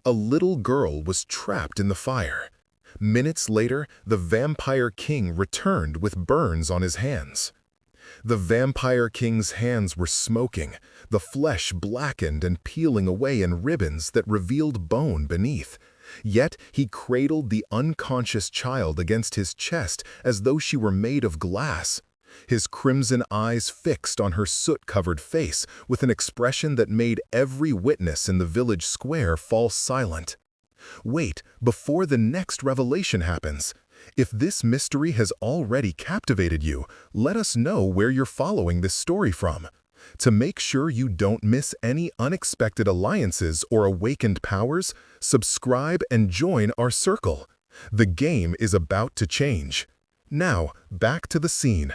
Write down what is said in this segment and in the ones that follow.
A little girl was trapped in the fire. Minutes later, the Vampire King returned with burns on his hands. The Vampire King's hands were smoking, the flesh blackened and peeling away in ribbons that revealed bone beneath. Yet he cradled the unconscious child against his chest as though she were made of glass. His crimson eyes fixed on her soot-covered face with an expression that made every witness in the village square fall silent. Wait, before the next revelation happens. If this mystery has already captivated you, let us know where you're following this story from. To make sure you don't miss any unexpected alliances or awakened powers, subscribe and join our circle. The game is about to change. Now, back to the scene.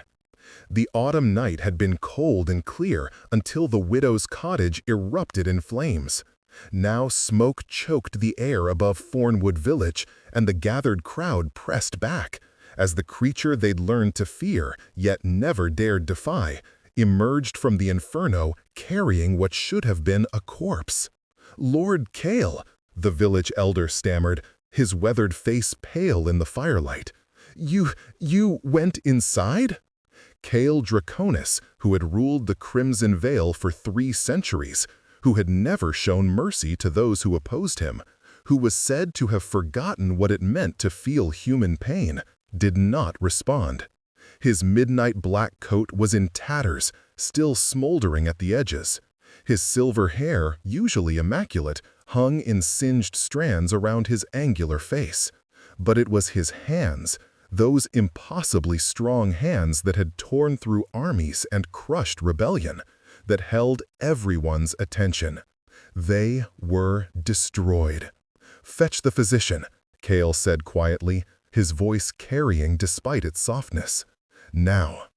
The autumn night had been cold and clear until the widow's cottage erupted in flames. Now smoke choked the air above Thornwood Village, and the gathered crowd pressed back, as the creature they'd learned to fear, yet never dared defy, emerged from the inferno carrying what should have been a corpse. "Lord Cale," the village elder stammered, his weathered face pale in the firelight. You went inside?" Cale Draconis, who had ruled the Crimson Vale for 3 centuries, who had never shown mercy to those who opposed him, who was said to have forgotten what it meant to feel human pain, did not respond. His midnight black coat was in tatters, still smoldering at the edges. His silver hair, usually immaculate, hung in singed strands around his angular face. But it was his hands, those impossibly strong hands that had torn through armies and crushed rebellion, that held everyone's attention. They were destroyed. "Fetch the physician," Cale said quietly, his voice carrying despite its softness. Now.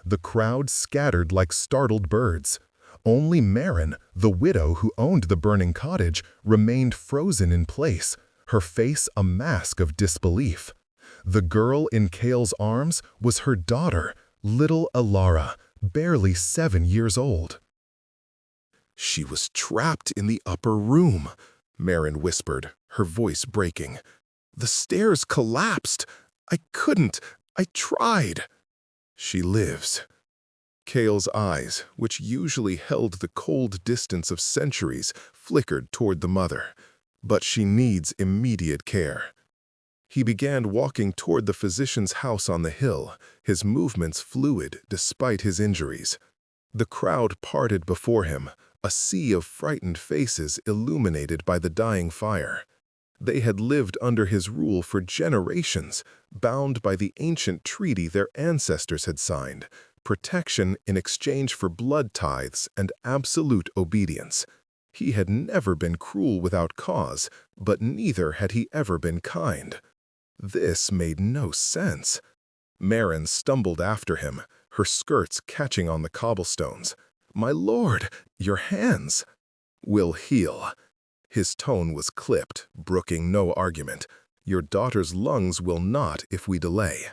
The crowd scattered like startled birds. Only Marin, the widow who owned the burning cottage, remained frozen in place, her face a mask of disbelief. The girl in Cale's arms was her daughter, little Alara, barely 7 years old. "She was trapped in the upper room," Marin whispered, her voice breaking. "The stairs collapsed. I couldn't. I tried." "She lives." Cale's eyes, which usually held the cold distance of centuries, flickered toward the mother. "But she needs immediate care." He began walking toward the physician's house on the hill, his movements fluid despite his injuries. The crowd parted before him, a sea of frightened faces illuminated by the dying fire. They had lived under his rule for generations, bound by the ancient treaty their ancestors had signed, protection in exchange for blood tithes and absolute obedience. He had never been cruel without cause, but neither had he ever been kind. This made no sense. Marin stumbled after him, her skirts catching on the cobblestones. "My lord, your hands." "Will heal." His tone was clipped, brooking no argument. "Your daughter's lungs will not if we delay."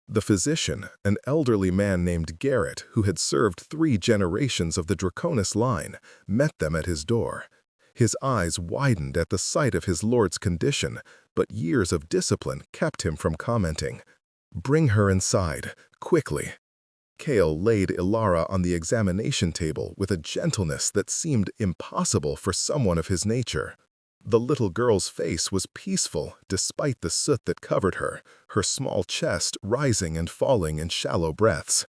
The physician, an elderly man named Garrett, who had served 3 generations of the Draconis line, met them at his door. His eyes widened at the sight of his lord's condition, but years of discipline kept him from commenting. "Bring her inside, quickly." Cale laid Ilara on the examination table with a gentleness that seemed impossible for someone of his nature. The little girl's face was peaceful despite the soot that covered her, her small chest rising and falling in shallow breaths.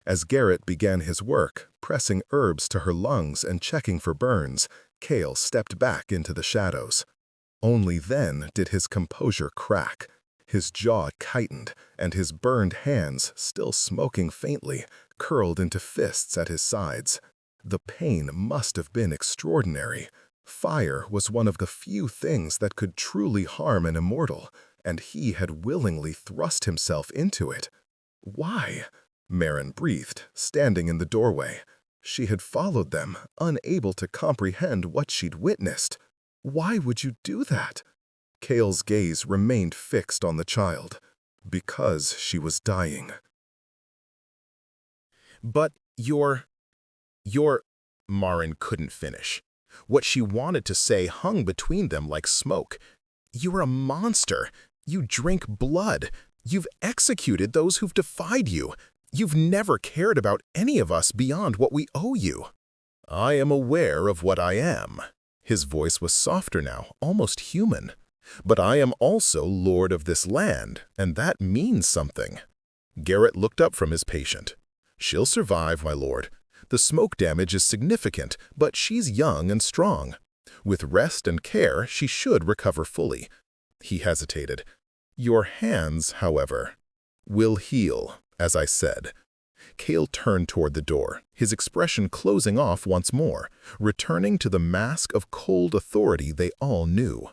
As Garrett began his work, pressing herbs to her lungs and checking for burns, Cale stepped back into the shadows. Only then did his composure crack. His jaw tightened, and his burned hands, still smoking faintly, curled into fists at his sides. The pain must have been extraordinary. Fire was one of the few things that could truly harm an immortal, and he had willingly thrust himself into it. "Why?" Marin breathed, standing in the doorway. She had followed them, unable to comprehend what she'd witnessed. "Why would you do that?" Cale's gaze remained fixed on the child. "Because she was dying." "But you're..." Marin couldn't finish. What she wanted to say hung between them like smoke. "You're a monster. You drink blood. You've executed those who've defied you. You've never cared about any of us beyond what we owe you." "I am aware of what I am." His voice was softer now, almost human. "But I am also lord of this land, and that means something." Garrett looked up from his patient. "She'll survive, my lord. The smoke damage is significant, but she's young and strong. With rest and care, she should recover fully." He hesitated. "Your hands, however, will heal, as I said." Cale turned toward the door, his expression closing off once more, returning to the mask of cold authority they all knew.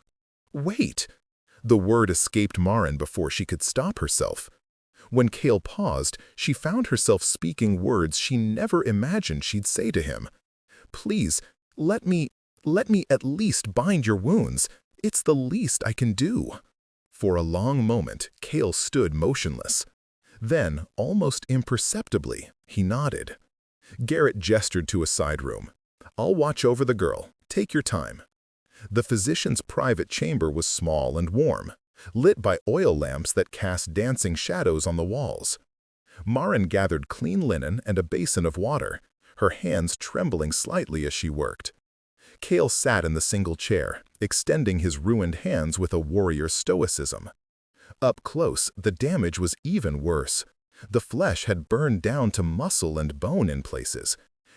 "Wait!" The word escaped Marin before she could stop herself. When Cale paused, she found herself speaking words she never imagined she'd say to him. "Please, let me at least bind your wounds. It's the least I can do." For a long moment, Cale stood motionless. Then, almost imperceptibly, he nodded. Garrett gestured to a side room. "I'll watch over the girl. Take your time." The physician's private chamber was small and warm, lit by oil lamps that cast dancing shadows on the walls. Marin gathered clean linen and a basin of water, her hands trembling slightly as she worked. Cale sat in the single chair, extending his ruined hands with a warrior's stoicism. Up close, the damage was even worse. The flesh had burned down to muscle and bone in places,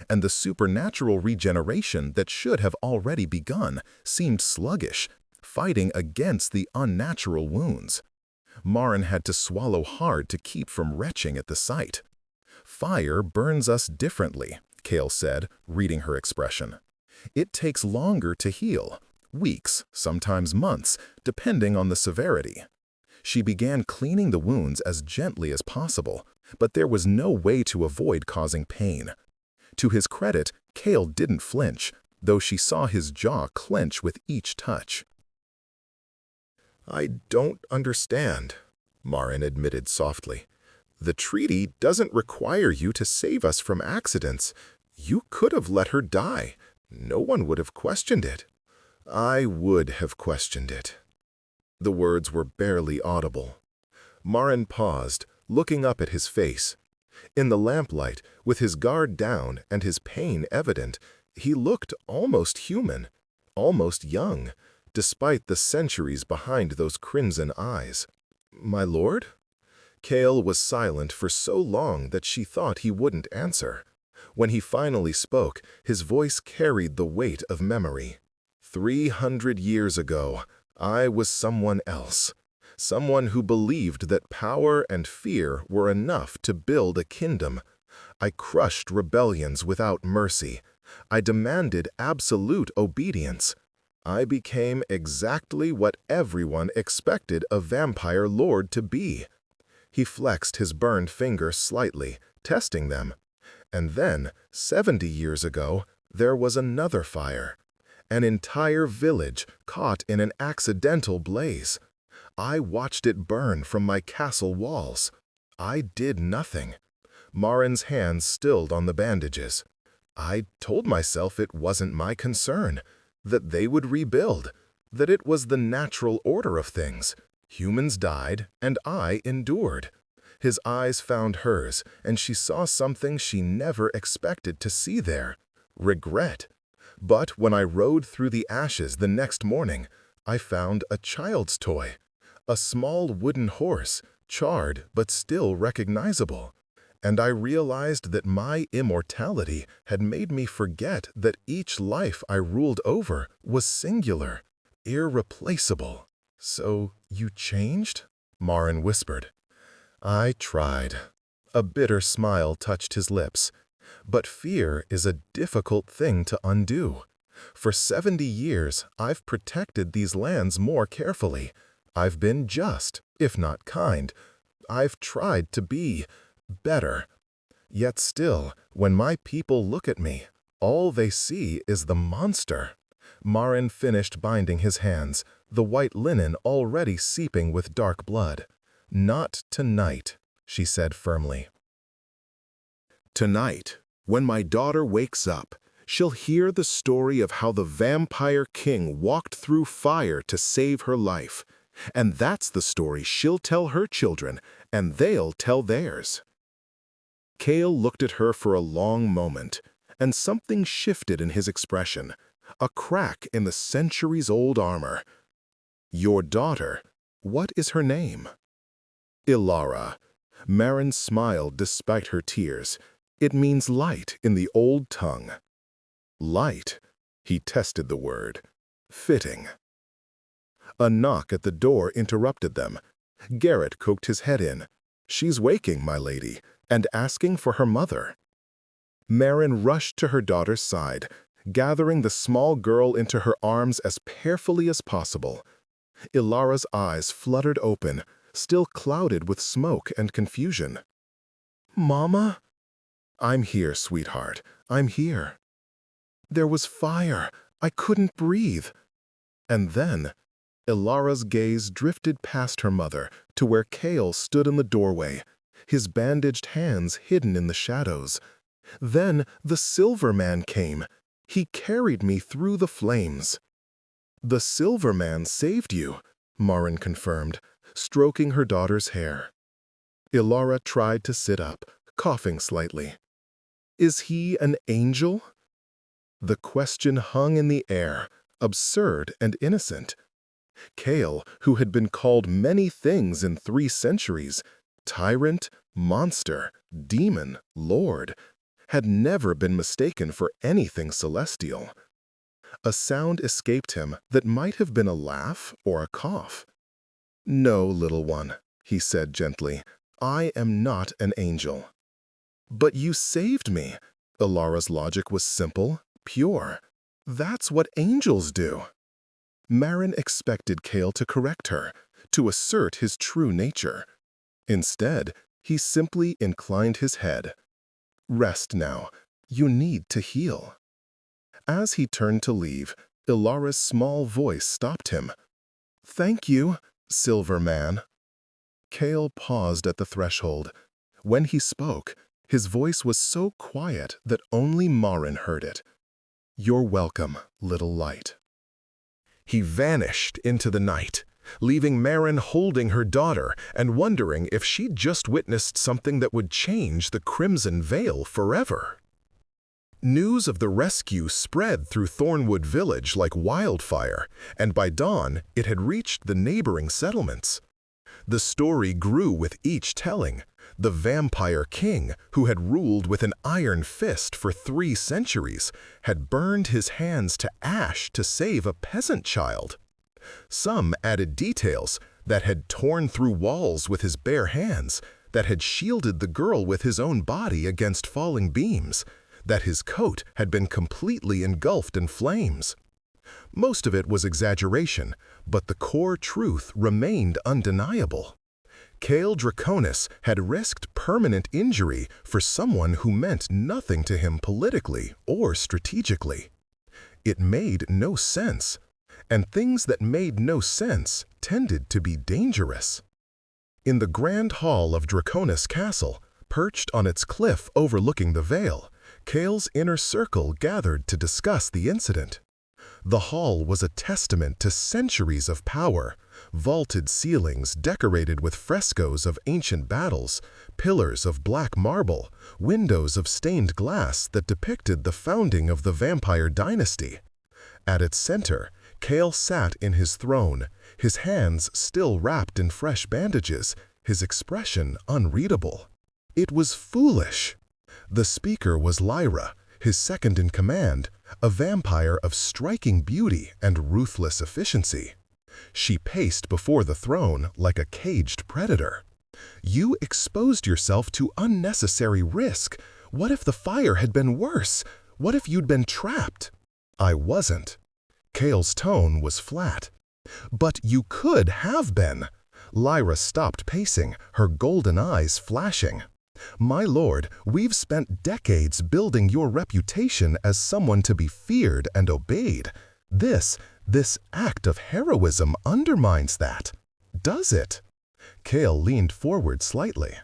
and the supernatural regeneration that should have already begun seemed sluggish, fighting against the unnatural wounds. Marin had to swallow hard to keep from retching at the sight. "Fire burns us differently," Cale said, reading her expression. "It takes longer to heal, weeks, sometimes months, depending on the severity." She began cleaning the wounds as gently as possible, but there was no way to avoid causing pain. To his credit, Cale didn't flinch, though she saw his jaw clench with each touch. "I don't understand," Marin admitted softly. "The treaty doesn't require you to save us from accidents. You could have let her die. No one would have questioned it." "I would have questioned it." The words were barely audible. Marin paused, looking up at his face. In the lamplight, with his guard down and his pain evident, he looked almost human, almost young, despite the centuries behind those crimson eyes. "My lord?" Cale was silent for so long that she thought he wouldn't answer. When he finally spoke, his voice carried the weight of memory. 300 years ago, I was someone else. Someone who believed that power and fear were enough to build a kingdom. I crushed rebellions without mercy. I demanded absolute obedience. I became exactly what everyone expected a vampire lord to be. He flexed his burned fingers slightly, testing them. And then, 70 years ago, there was another fire. An entire village caught in an accidental blaze. I watched it burn from my castle walls. I did nothing. Marin's hands stilled on the bandages. I told myself it wasn't my concern, that they would rebuild, that it was the natural order of things. Humans died, and I endured. His eyes found hers, and she saw something she never expected to see there: regret. But when I rode through the ashes the next morning, I found a child's toy, a small wooden horse, charred but still recognizable. And I realized that my immortality had made me forget that each life I ruled over was singular, irreplaceable. "So you changed?" Marin whispered. "I tried." A bitter smile touched his lips. "But fear is a difficult thing to undo. For 70 years, I've protected these lands more carefully. I've been just, if not kind. I've tried to be better. Yet still, when my people look at me, all they see is the monster." Marin finished binding his hands, the white linen already seeping with dark blood. "Not tonight," she said firmly. "Tonight, when my daughter wakes up, She'll hear the story of how the Vampire King walked through fire to save her life. And that's the story she'll tell her children, and they'll tell theirs. Chaol looked at her for a long moment, and something shifted in his expression, a crack in the centuries-old armor. "Your daughter, what is her name?" "Ilara." Maren smiled despite her tears. "It means light in the old tongue." Light. He tested the word. Fitting. A knock at the door interrupted them. Garrett poked his head in. "She's waking, my lady, and asking for her mother." Maren rushed to her daughter's side, gathering the small girl into her arms as carefully as possible. Ilara's eyes fluttered open, still clouded with smoke and confusion. "Mama?" "I'm here, sweetheart. I'm here." "There was fire. I couldn't breathe." And then, Ilara's gaze drifted past her mother to where Chaol stood in the doorway, his bandaged hands hidden in the shadows. "Then the Silver Man came. He carried me through the flames." "The Silver Man saved you," Maren confirmed, stroking her daughter's hair. Ilara tried to sit up, coughing slightly. "Is he an angel?" The question hung in the air, absurd and innocent. Chaol, who had been called many things in 3 centuries, tyrant, monster, demon, lord, had never been mistaken for anything celestial. A sound escaped him that might have been a laugh or a cough. "No, little one," he said gently, "I am not an angel." "But you saved me." Ilara's logic was simple, pure. "That's what angels do." Maren expected Chaol to correct her, to assert his true nature. Instead, he simply inclined his head. "Rest now. You need to heal." As he turned to leave, Ilara's small voice stopped him. "Thank you, Silver Man." Chaol paused at the threshold. When he spoke, his voice was so quiet that only Maren heard it. "You're welcome, little light." He vanished into the night, leaving Maren holding her daughter and wondering if she'd just witnessed something that would change the Crimson Veil forever. News of the rescue spread through Thornwood Village like wildfire, and by dawn it had reached the neighboring settlements. The story grew with each telling. The Vampire King, who had ruled with an iron fist for 3 centuries, had burned his hands to ash to save a peasant child. Some added details: that had torn through walls with his bare hands, that had shielded the girl with his own body against falling beams, that his coat had been completely engulfed in flames. Most of it was exaggeration, but the core truth remained undeniable. Chaol Draconis had risked permanent injury for someone who meant nothing to him politically or strategically. It made no sense, and things that made no sense tended to be dangerous. In the grand hall of Draconis Castle, perched on its cliff overlooking the Vale, Chaol's inner circle gathered to discuss the incident. The hall was a testament to centuries of power: vaulted ceilings decorated with frescoes of ancient battles, pillars of black marble, windows of stained glass that depicted the founding of the vampire dynasty. At its center, Chaol sat in his throne, his hands still wrapped in fresh bandages, his expression unreadable. It was foolish. The speaker was Lyra, his second in command, a vampire of striking beauty and ruthless efficiency. She paced before the throne like a caged predator. "You exposed yourself to unnecessary risk. What if the fire had been worse? What if you'd been trapped?" "I wasn't." Chaol's tone was flat. "But you could have been." Lyra stopped pacing, her golden eyes flashing. "My lord, we've spent decades building your reputation as someone to be feared and obeyed. This act of heroism undermines that. Does it?" Chaol leaned forward slightly.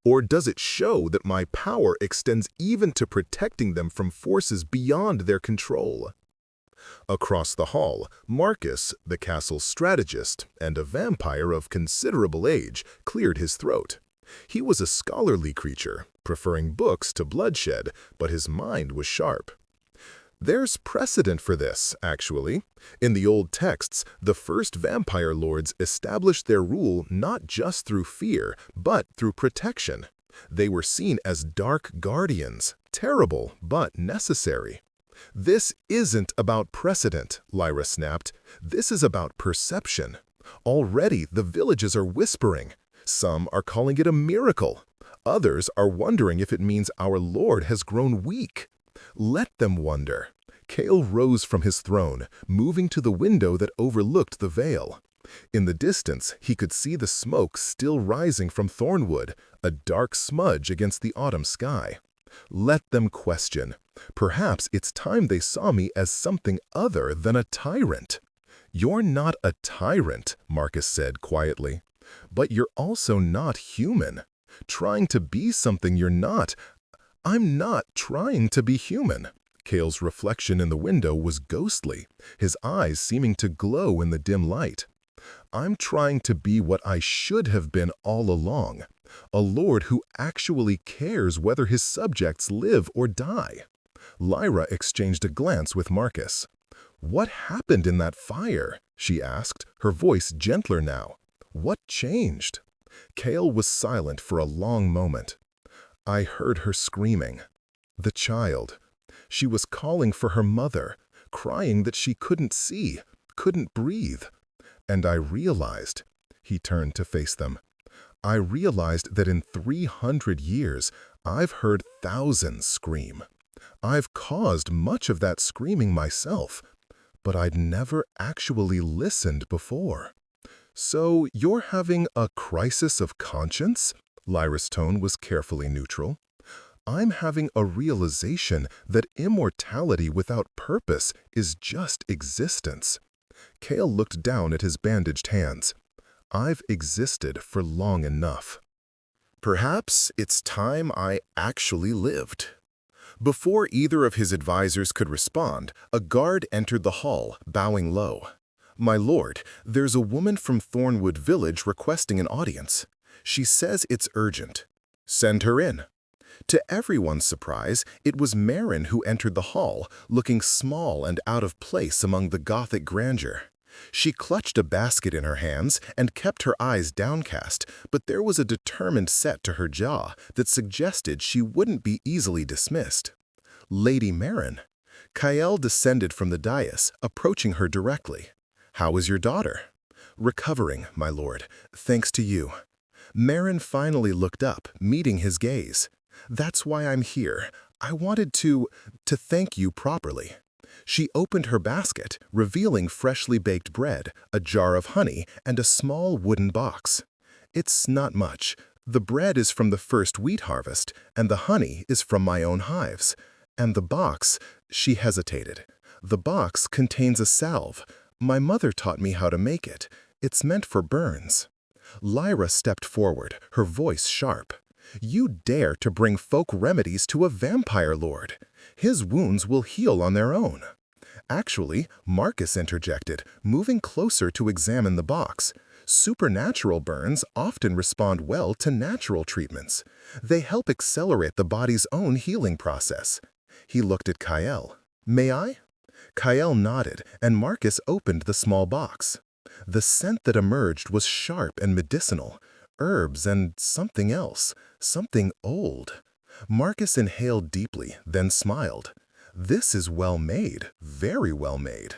Or does it show that my power extends even to protecting them from forces beyond their control? Across the hall, Marcus, the castle's strategist and a vampire of considerable age, cleared his throat. He was a scholarly creature, preferring books to bloodshed, but his mind was sharp. There's precedent for this, actually. In the old texts, the first vampire lords established their rule not just through fear, but through protection. They were seen as dark guardians, terrible but necessary. This isn't about precedent, Lyra snapped. This is about perception. Already the villages are whispering. Some are calling it a miracle. Others are wondering if it means our Lord has grown weak. Let them wonder. Cale rose from his throne, moving to the window that overlooked the vale. In the distance, he could see the smoke still rising from Thornwood, a dark smudge against the autumn sky. Let them question. Perhaps it's time they saw me as something other than a tyrant. You're not a tyrant, Marcus said quietly. But you're also not human. Trying to be something you're not. I'm not trying to be human. Cale's reflection in the window was ghostly, his eyes seeming to glow in the dim light. I'm trying to be what I should have been all along, a lord who actually cares whether his subjects live or die. Lyra exchanged a glance with Marcus. What happened in that fire? She asked, her voice gentler now. What changed? Cale was silent for a long moment. I heard her screaming. The child. She was calling for her mother, crying that she couldn't see, couldn't breathe. And I realized, he turned to face them, I realized that in 300 years, I've heard thousands scream. I've caused much of that screaming myself, but I'd never actually listened before. So you're having a crisis of conscience? Lyra's tone was carefully neutral. I'm having a realization that immortality without purpose is just existence. Cale looked down at his bandaged hands. I've existed for long enough. Perhaps it's time I actually lived. Before either of his advisors could respond, a guard entered the hall, bowing low. My lord, there's a woman from Thornwood Village requesting an audience. She says it's urgent. Send her in. To everyone's surprise, it was Marin who entered the hall, looking small and out of place among the Gothic grandeur. She clutched a basket in her hands and kept her eyes downcast, but there was a determined set to her jaw that suggested she wouldn't be easily dismissed. Lady Marin. Kael descended from the dais, approaching her directly. How is your daughter? Recovering, my lord, thanks to you. Marin finally looked up, meeting his gaze. That's why I'm here. I wanted to thank you properly. She opened her basket, revealing freshly baked bread, a jar of honey, and a small wooden box. It's not much. The bread is from the first wheat harvest, and the honey is from my own hives. And the box, she hesitated. The box contains a salve. My mother taught me how to make it. It's meant for burns. Lyra stepped forward, her voice sharp. You dare to bring folk remedies to a vampire lord. His wounds will heal on their own. Actually, Marcus interjected, moving closer to examine the box. Supernatural burns often respond well to natural treatments. They help accelerate the body's own healing process. He looked at Kael. May I? Kael nodded, and Marcus opened the small box. The scent that emerged was sharp and medicinal. Herbs and something else, something old. Marcus inhaled deeply, then smiled. This is well made, very well made.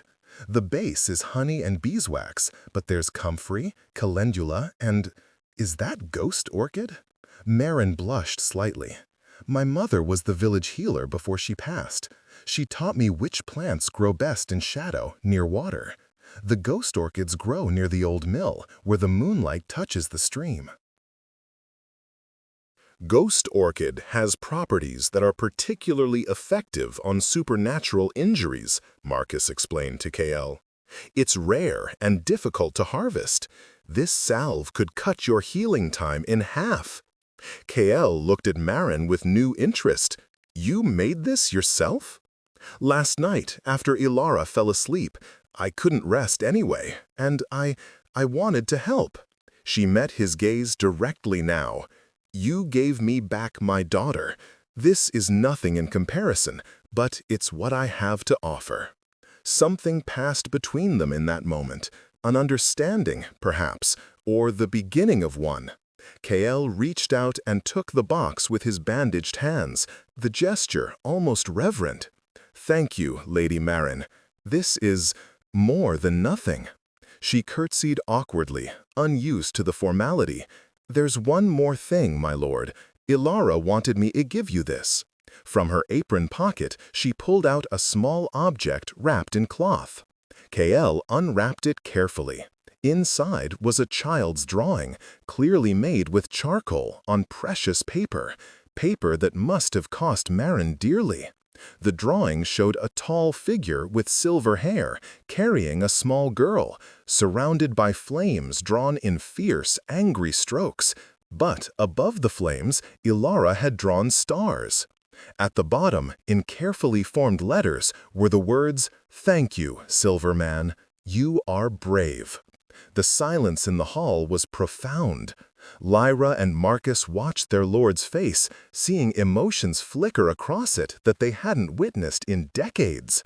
The base is honey and beeswax, but there's comfrey, calendula, and… is that ghost orchid? Marin blushed slightly. My mother was the village healer before she passed. She taught me which plants grow best in shadow, near water. The ghost orchids grow near the old mill, where the moonlight touches the stream. Ghost orchid has properties that are particularly effective on supernatural injuries, Marcus explained to Kael. It's rare and difficult to harvest. This salve could cut your healing time in half. Kael looked at Marin with new interest. You made this yourself? Last night, after Ilara fell asleep, I couldn't rest anyway, and I wanted to help. She met his gaze directly now. You gave me back my daughter. This is nothing in comparison, but it's what I have to offer. Something passed between them in that moment, an understanding, perhaps, or the beginning of one. Kael reached out and took the box with his bandaged hands, the gesture almost reverent. Thank you, Lady Marin. This is more than nothing. She curtsied awkwardly, unused to the formality. There's one more thing, my lord. Ilara wanted me to give you this. From her apron pocket, she pulled out a small object wrapped in cloth. Kael unwrapped it carefully. Inside was a child's drawing, clearly made with charcoal on precious paper, paper that must have cost Marin dearly. The drawing showed a tall figure with silver hair, carrying a small girl, surrounded by flames drawn in fierce, angry strokes. But above the flames, Ilara had drawn stars. At the bottom, in carefully formed letters, were the words, "Thank you, Silver Man. You are brave." The silence in the hall was profound. Lyra and Marcus watched their lord's face, seeing emotions flicker across it that they hadn't witnessed in decades.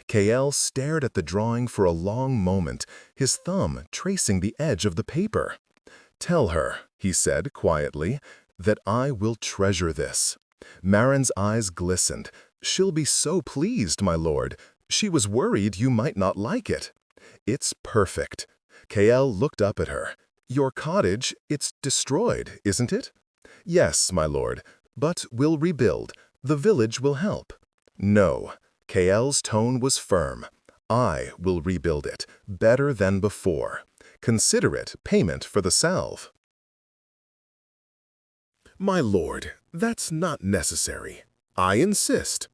Kael stared at the drawing for a long moment, his thumb tracing the edge of the paper. "Tell her," he said quietly, "that I will treasure this." Marin's eyes glistened. "She'll be so pleased, my lord. She was worried you might not like it." "It's perfect." Kael looked up at her. "Your cottage, it's destroyed, isn't it?" "Yes, my lord, but we'll rebuild. The village will help." "No." Kael's tone was firm. "I will rebuild it, better than before. Consider it payment for the salve." "My lord, that's not necessary. I insist."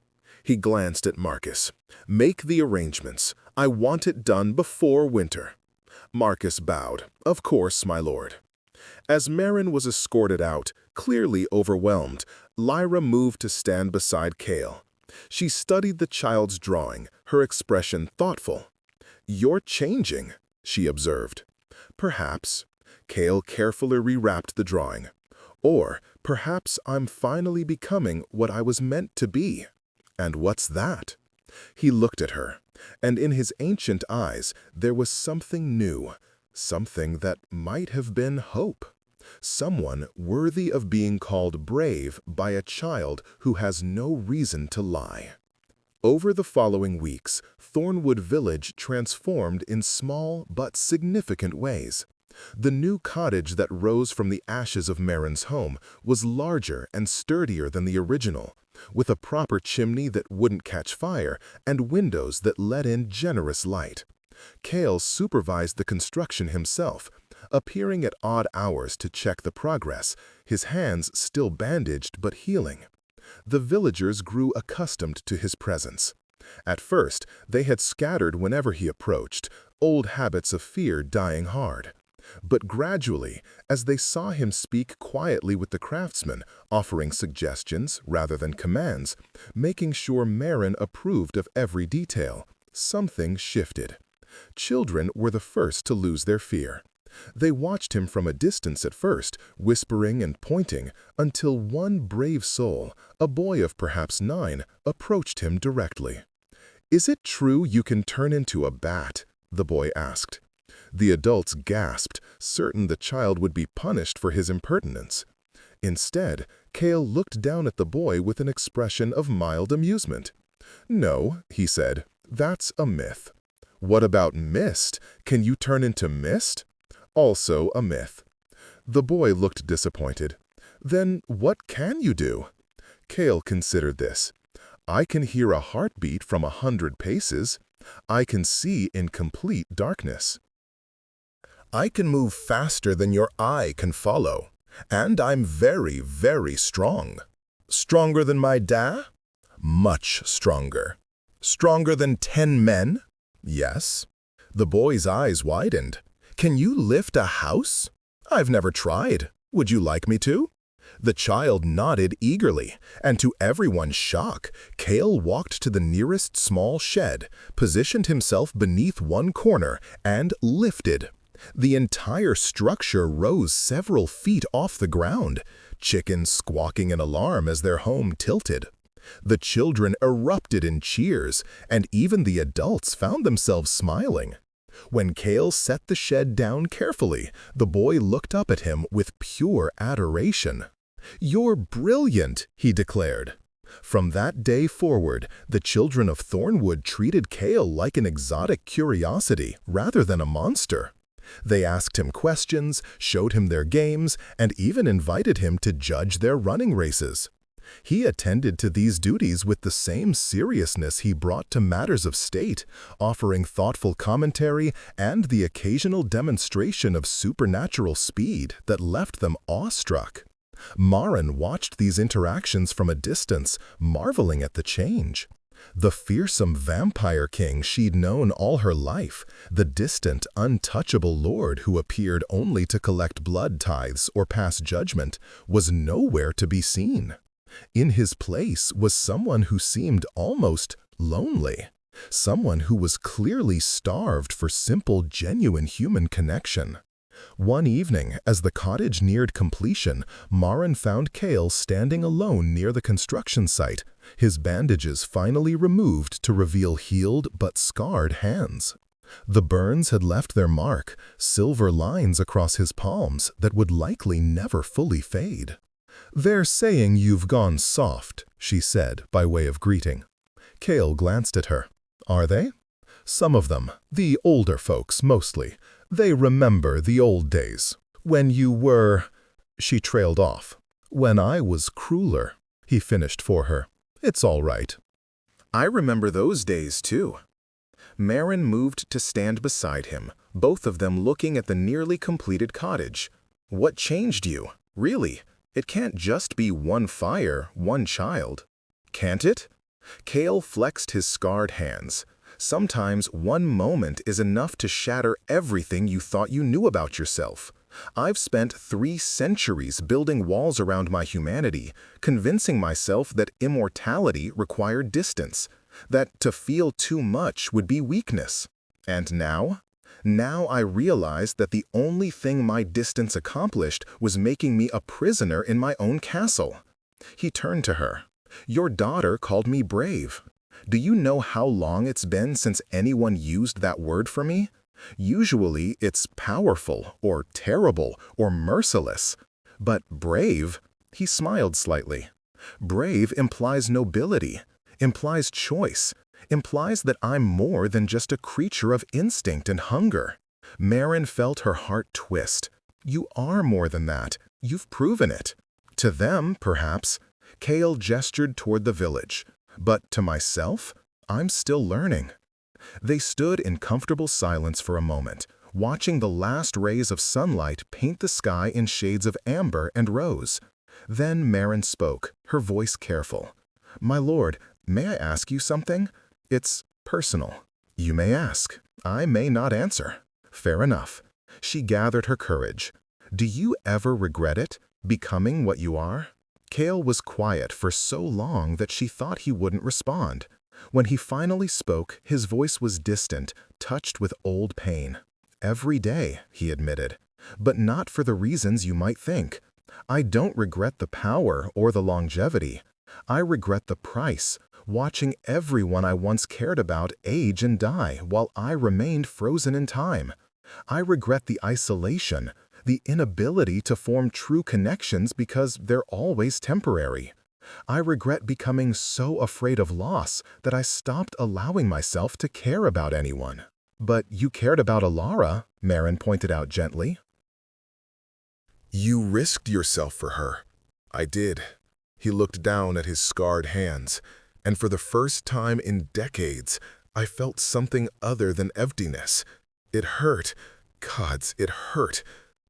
He glanced at Marcus. "Make the arrangements. I want it done before winter." Marcus bowed. "Of course, my lord." As Marin was escorted out, clearly overwhelmed, Lyra moved to stand beside Kael. She studied the child's drawing, her expression thoughtful. "You're changing," she observed. "Perhaps." Kael carefully rewrapped the drawing. "Or perhaps I'm finally becoming what I was meant to be." "And what's that?" He looked at her, and in his ancient eyes there was something new, something that might have been hope. Someone worthy of being called brave by a child who has no reason to lie. Over the following weeks, Thornwood Village transformed in small but significant ways. The new cottage that rose from the ashes of Marin's home was larger and sturdier than the original, with a proper chimney that wouldn't catch fire and windows that let in generous light. Kael supervised the construction himself, appearing at odd hours to check the progress, his hands still bandaged but healing. The villagers grew accustomed to his presence. At first, they had scattered whenever he approached, old habits of fear dying hard. But gradually, as they saw him speak quietly with the craftsmen, offering suggestions rather than commands, making sure Marin approved of every detail, something shifted. Children were the first to lose their fear. They watched him from a distance at first, whispering and pointing, until one brave soul, a boy of perhaps 9, approached him directly. "Is it true you can turn into a bat?" the boy asked. The adults gasped, certain the child would be punished for his impertinence. Instead, Kael looked down at the boy with an expression of mild amusement. "No," he said, "that's a myth." "What about mist? Can you turn into mist?" "Also a myth." The boy looked disappointed. "Then what can you do?" Kael considered this. "I can hear a heartbeat from 100 paces. I can see in complete darkness. I can move faster than your eye can follow. And I'm very, very strong." "Stronger than my dad?" "Much stronger." "Stronger than 10 men?" "Yes." The boy's eyes widened. "Can you lift a house?" "I've never tried. Would you like me to?" The child nodded eagerly, and to everyone's shock, Kale walked to the nearest small shed, positioned himself beneath one corner, and lifted. The entire structure rose several feet off the ground, chickens squawking in alarm as their home tilted. The children erupted in cheers, and even the adults found themselves smiling. When Kale set the shed down carefully, the boy looked up at him with pure adoration. "You're brilliant," he declared. From that day forward, the children of Thornwood treated Kale like an exotic curiosity rather than a monster. They asked him questions, showed him their games, and even invited him to judge their running races. He attended to these duties with the same seriousness he brought to matters of state, offering thoughtful commentary and the occasional demonstration of supernatural speed that left them awestruck. Maren watched these interactions from a distance, marveling at the change. The fearsome vampire king she'd known all her life, the distant, untouchable lord who appeared only to collect blood tithes or pass judgment, was nowhere to be seen. In his place was someone who seemed almost lonely, someone who was clearly starved for simple, genuine human connection. One evening, as the cottage neared completion, Maren found Kale standing alone near the construction site, his bandages finally removed to reveal healed but scarred hands. The burns had left their mark, silver lines across his palms that would likely never fully fade. "They're saying you've gone soft," she said by way of greeting. Kale glanced at her. "Are they?" "Some of them, the older folks mostly. They remember the old days. When you were—" She trailed off. "When I was crueler," he finished for her. "It's all right." "I remember those days, too." Maren moved to stand beside him, both of them looking at the nearly completed cottage. "What changed you? Really? It can't just be one fire, one child. Can't it?" Kale flexed his scarred hands. "Sometimes one moment is enough to shatter everything you thought you knew about yourself. I've spent 3 centuries building walls around my humanity, convincing myself that immortality required distance, that to feel too much would be weakness. And now? Now I realize that the only thing my distance accomplished was making me a prisoner in my own castle." He turned to her. "Your daughter called me brave. Do you know how long it's been since anyone used that word for me? Usually it's powerful, or terrible, or merciless. But brave," he smiled slightly, "brave implies nobility, implies choice, implies that I'm more than just a creature of instinct and hunger." Maren felt her heart twist. "You are more than that. You've proven it." "To them, perhaps." Kale gestured toward the village. "But to myself, I'm still learning." They stood in comfortable silence for a moment, watching the last rays of sunlight paint the sky in shades of amber and rose. Then Maren spoke, her voice careful. "My lord, may I ask you something? It's personal." "You may ask. I may not answer." "Fair enough." She gathered her courage. "Do you ever regret it, becoming what you are?" Kale was quiet for so long that she thought he wouldn't respond. When he finally spoke, his voice was distant, touched with old pain. "Every day," he admitted, "but not for the reasons you might think. I don't regret the power or the longevity. I regret the price, watching everyone I once cared about age and die while I remained frozen in time. I regret the isolation, the inability to form true connections because they're always temporary. I regret becoming so afraid of loss that I stopped allowing myself to care about anyone." "But you cared about Alara," Maren pointed out gently. "You risked yourself for her." "I did." He looked down at his scarred hands, and for the first time in decades, I felt something other than emptiness. It hurt. Gods, it hurt.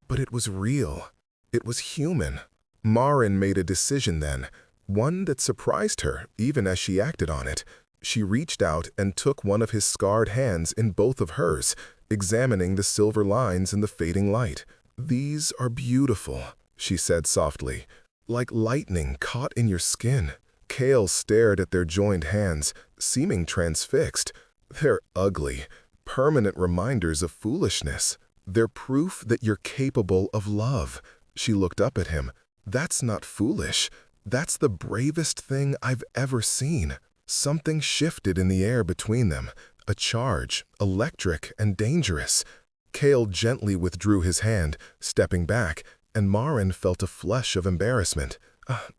But it was real. It was human. Maren made a decision then, one that surprised her even as she acted on it. She reached out and took one of his scarred hands in both of hers, examining the silver lines in the fading light. "These are beautiful," she said softly. like lightning caught in your skin. Kale stared at their joined hands, seeming transfixed. They're ugly, permanent reminders of foolishness. They're proof that you're capable of love. She looked up at him. That's not foolish. That's the bravest thing I've ever seen. Something shifted in the air between them, a charge, electric and dangerous. Kale gently withdrew his hand, stepping back, and Maren felt a flush of embarrassment.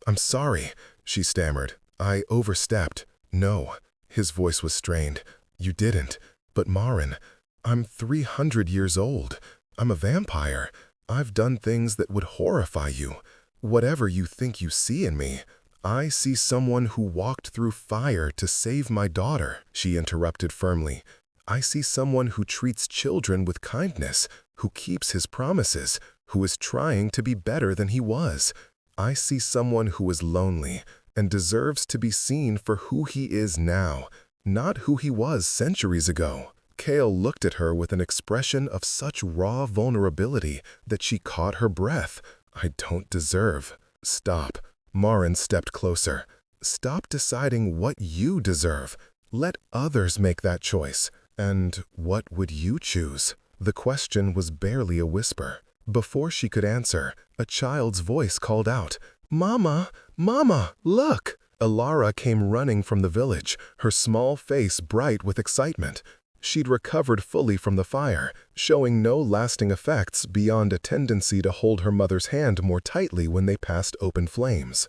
I'm sorry," she stammered. "I overstepped." "No." His voice was strained. "You didn't. But Maren, I'm 300 years old. I'm a vampire. I've done things that would horrify you. Whatever you think you see in me, I see someone who walked through fire to save my daughter," she interrupted firmly. "I see someone who treats children with kindness, who keeps his promises, who is trying to be better than he was. I see someone who is lonely and deserves to be seen for who he is now, not who he was centuries ago." Kale looked at her with an expression of such raw vulnerability that she caught her breath. "I don't deserve." "Stop." Maren stepped closer. "Stop deciding what you deserve. Let others make that choice. And what would you choose?" The question was barely a whisper. Before she could answer, a child's voice called out, "Mama! Mama, look!" Ilara came running from the village, her small face bright with excitement. She'd recovered fully from the fire, showing no lasting effects beyond a tendency to hold her mother's hand more tightly when they passed open flames.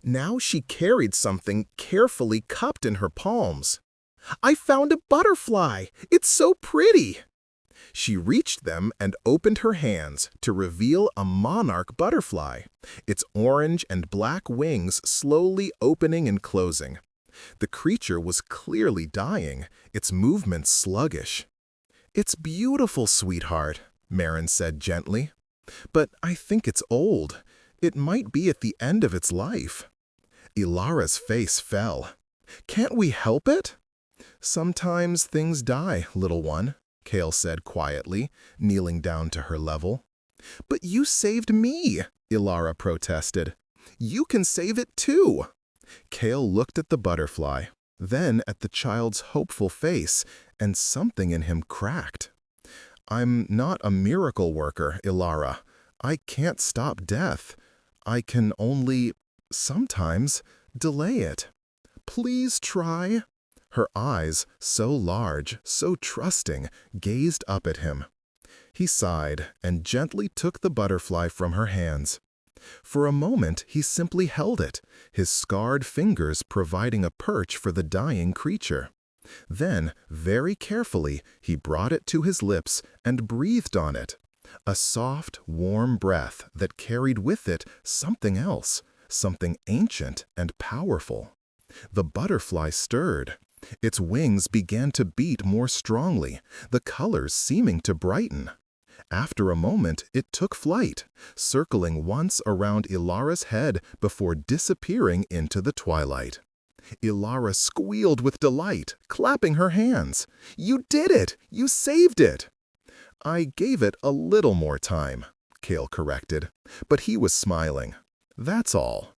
Now she carried something carefully cupped in her palms. "I found a butterfly! It's so pretty!" She reached them and opened her hands to reveal a monarch butterfly, its orange and black wings slowly opening and closing. The creature was clearly dying, its movements sluggish. "It's beautiful, sweetheart," Maren said gently. "But I think it's old. It might be at the end of its life." Ilara's face fell. "Can't we help it?" "Sometimes things die, little one," Kale said quietly, kneeling down to her level. "But you saved me," Ilara protested. "You can save it too." Kale looked at the butterfly, then at the child's hopeful face, and something in him cracked. "I'm not a miracle worker, Ilara. I can't stop death. I can only, sometimes, delay it. Please try." Her eyes, so large, so trusting, gazed up at him. He sighed and gently took the butterfly from her hands. For a moment, he simply held it, his scarred fingers providing a perch for the dying creature. Then, very carefully, he brought it to his lips and breathed on it. A soft, warm breath that carried with it something else, something ancient and powerful. The butterfly stirred. Its wings began to beat more strongly, the colors seeming to brighten. After a moment, it took flight, circling once around Ilara's head before disappearing into the twilight. Ilara squealed with delight, clapping her hands. "You did it! You saved it!" "I gave it a little more time," Kale corrected, but he was smiling. "That's all."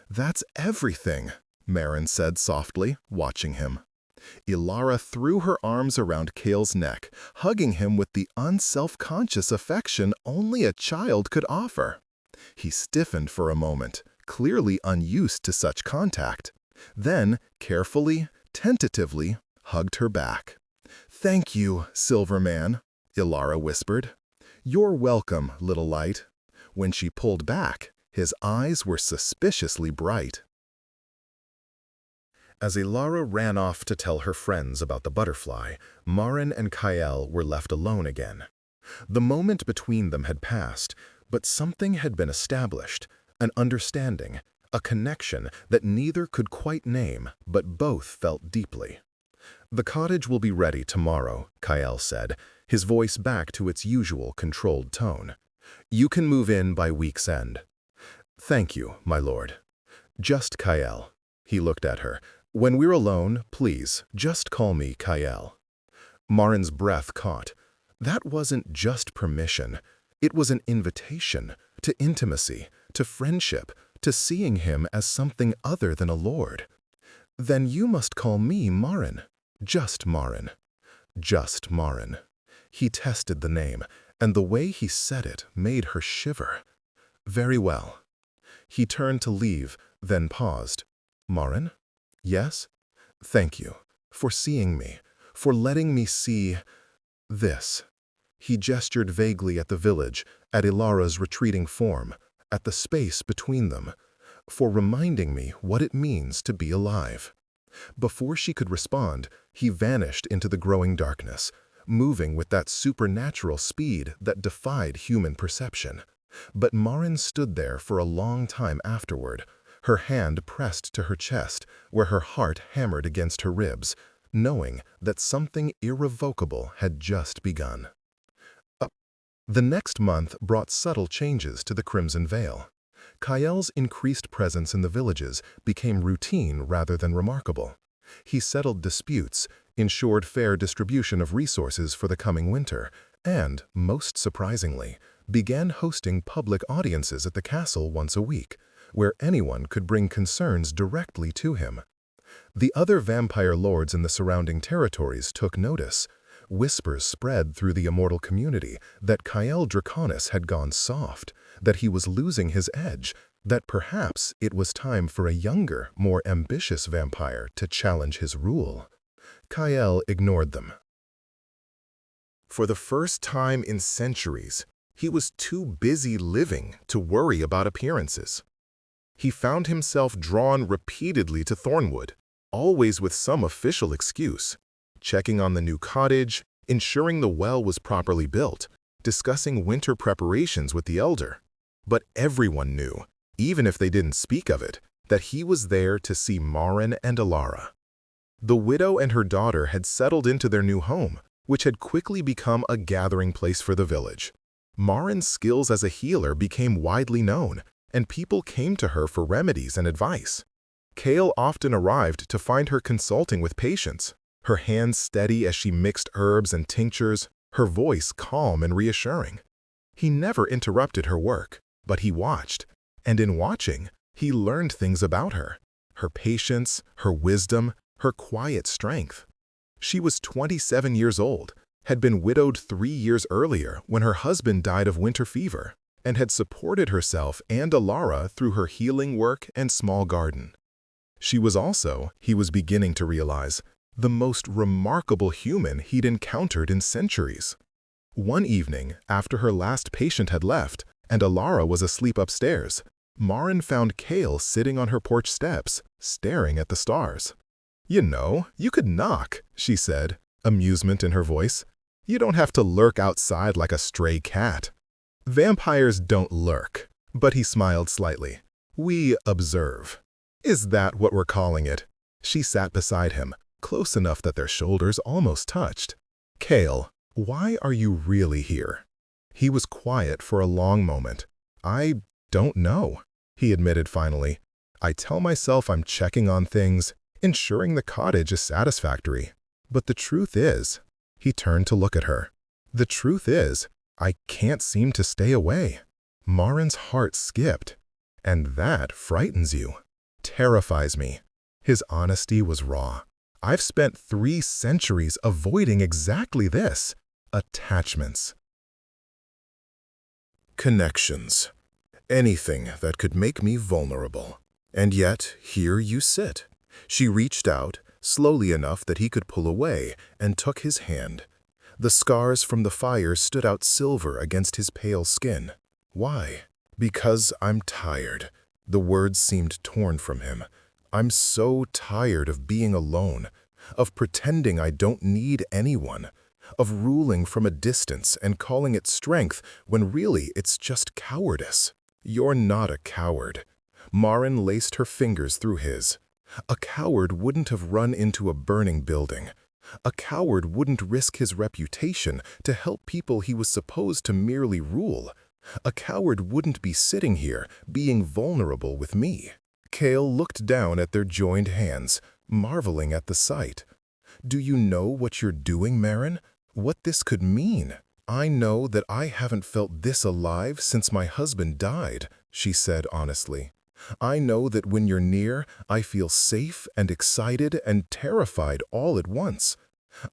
"That's everything," Maren said softly, watching him. Ilara threw her arms around Kale's neck, hugging him with the unself-conscious affection only a child could offer. He stiffened for a moment, clearly unused to such contact. Then, carefully, tentatively, hugged her back. "Thank you, Silver Man," Ilara whispered. "You're welcome, little light." When she pulled back, his eyes were suspiciously bright. As Ilara ran off to tell her friends about the butterfly, Maren and Kyle were left alone again. The moment between them had passed, but something had been established, an understanding, a connection that neither could quite name, but both felt deeply. "The cottage will be ready tomorrow," Kyle said, his voice back to its usual controlled tone. "You can move in by week's end." "Thank you, my lord." "Just Kyle." He looked at her. "When we're alone, please, just call me Kyle." Maren's breath caught. That wasn't just permission. It was an invitation to intimacy, to friendship, to seeing him as something other than a lord. Then you must call me Marin. Just Marin. Just Marin. He tested the name, and the way he said it made her shiver. Very well. He turned to leave, then paused. Marin? Yes? Thank you. For seeing me. For letting me see this. He gestured vaguely at the village, at Ilara's retreating form, at the space between them, for reminding me what it means to be alive. Before she could respond, he vanished into the growing darkness, moving with that supernatural speed that defied human perception. But Marin stood there for a long time afterward, her hand pressed to her chest, where her heart hammered against her ribs, knowing that something irrevocable had just begun. The next month brought subtle changes to the Crimson Vale. Kael's increased presence in the villages became routine rather than remarkable. He settled disputes, ensured fair distribution of resources for the coming winter, and, most surprisingly, began hosting public audiences at the castle once a week, where anyone could bring concerns directly to him. The other vampire lords in the surrounding territories took notice. Whispers spread through the immortal community that Kael Draconis had gone soft, that he was losing his edge, that perhaps it was time for a younger, more ambitious vampire to challenge his rule. Kael ignored them. For the first time in centuries, he was too busy living to worry about appearances. He found himself drawn repeatedly to Thornwood, always with some official excuse. Checking on the new cottage, ensuring the well was properly built, discussing winter preparations with the elder. But everyone knew, even if they didn't speak of it, that he was there to see Marin and Ilara. The widow and her daughter had settled into their new home, which had quickly become a gathering place for the village. Marin's skills as a healer became widely known, and people came to her for remedies and advice. Kael often arrived to find her consulting with patients, her hands steady as she mixed herbs and tinctures, her voice calm and reassuring. He never interrupted her work, but he watched, and in watching, he learned things about her, her patience, her wisdom, her quiet strength. She was 27 years old, had been widowed 3 years earlier when her husband died of winter fever, and had supported herself and Ilara through her healing work and small garden. She was also, he was beginning to realize, the most remarkable human he'd encountered in centuries. One evening, after her last patient had left, and Ilara was asleep upstairs, Marin found Kael sitting on her porch steps, staring at the stars. "You know, you could knock," she said, amusement in her voice. "You don't have to lurk outside like a stray cat." "Vampires don't lurk," but he smiled slightly. "We observe." "Is that what we're calling it?" She sat beside him, close enough that their shoulders almost touched. "Kael, why are you really here?" He was quiet for a long moment. "I don't know," he admitted finally. "I tell myself I'm checking on things, ensuring the cottage is satisfactory. But the truth is," he turned to look at her, "the truth is, I can't seem to stay away." Marin's heart skipped. "And that frightens you." "Terrifies me." His honesty was raw. "I've spent 3 centuries avoiding exactly this. Attachments. Connections. Anything that could make me vulnerable. And yet, here you sit." She reached out, slowly enough that he could pull away, and took his hand. The scars from the fire stood out silver against his pale skin. "Why?" "Because I'm tired." The words seemed torn from him. "I'm so tired of being alone, of pretending I don't need anyone, of ruling from a distance and calling it strength when really it's just cowardice." "You're not a coward." Marin laced her fingers through his. "A coward wouldn't have run into a burning building. A coward wouldn't risk his reputation to help people he was supposed to merely rule. A coward wouldn't be sitting here, being vulnerable with me." Kael looked down at their joined hands, marveling at the sight. "Do you know what you're doing, Marin? What this could mean? I know that I haven't felt this alive since my husband died, she said honestly. I know that when you're near, I feel safe and excited and terrified all at once.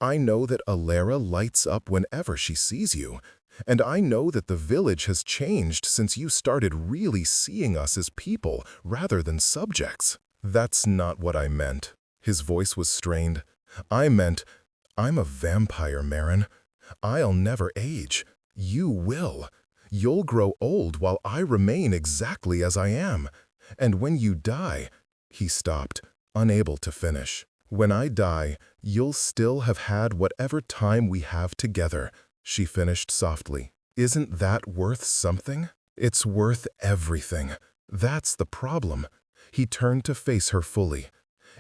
I know that Alara lights up whenever she sees you. And I know that the village has changed since you started really seeing us as people rather than subjects. That's not what I meant. His voice was strained. I meant, I'm a vampire, Marin. I'll never age. You will. You'll grow old while I remain exactly as I am. And when you die, he stopped, unable to finish. When I die, you'll still have had whatever time we have together, she finished softly. Isn't that worth something? It's worth everything. That's the problem. He turned to face her fully.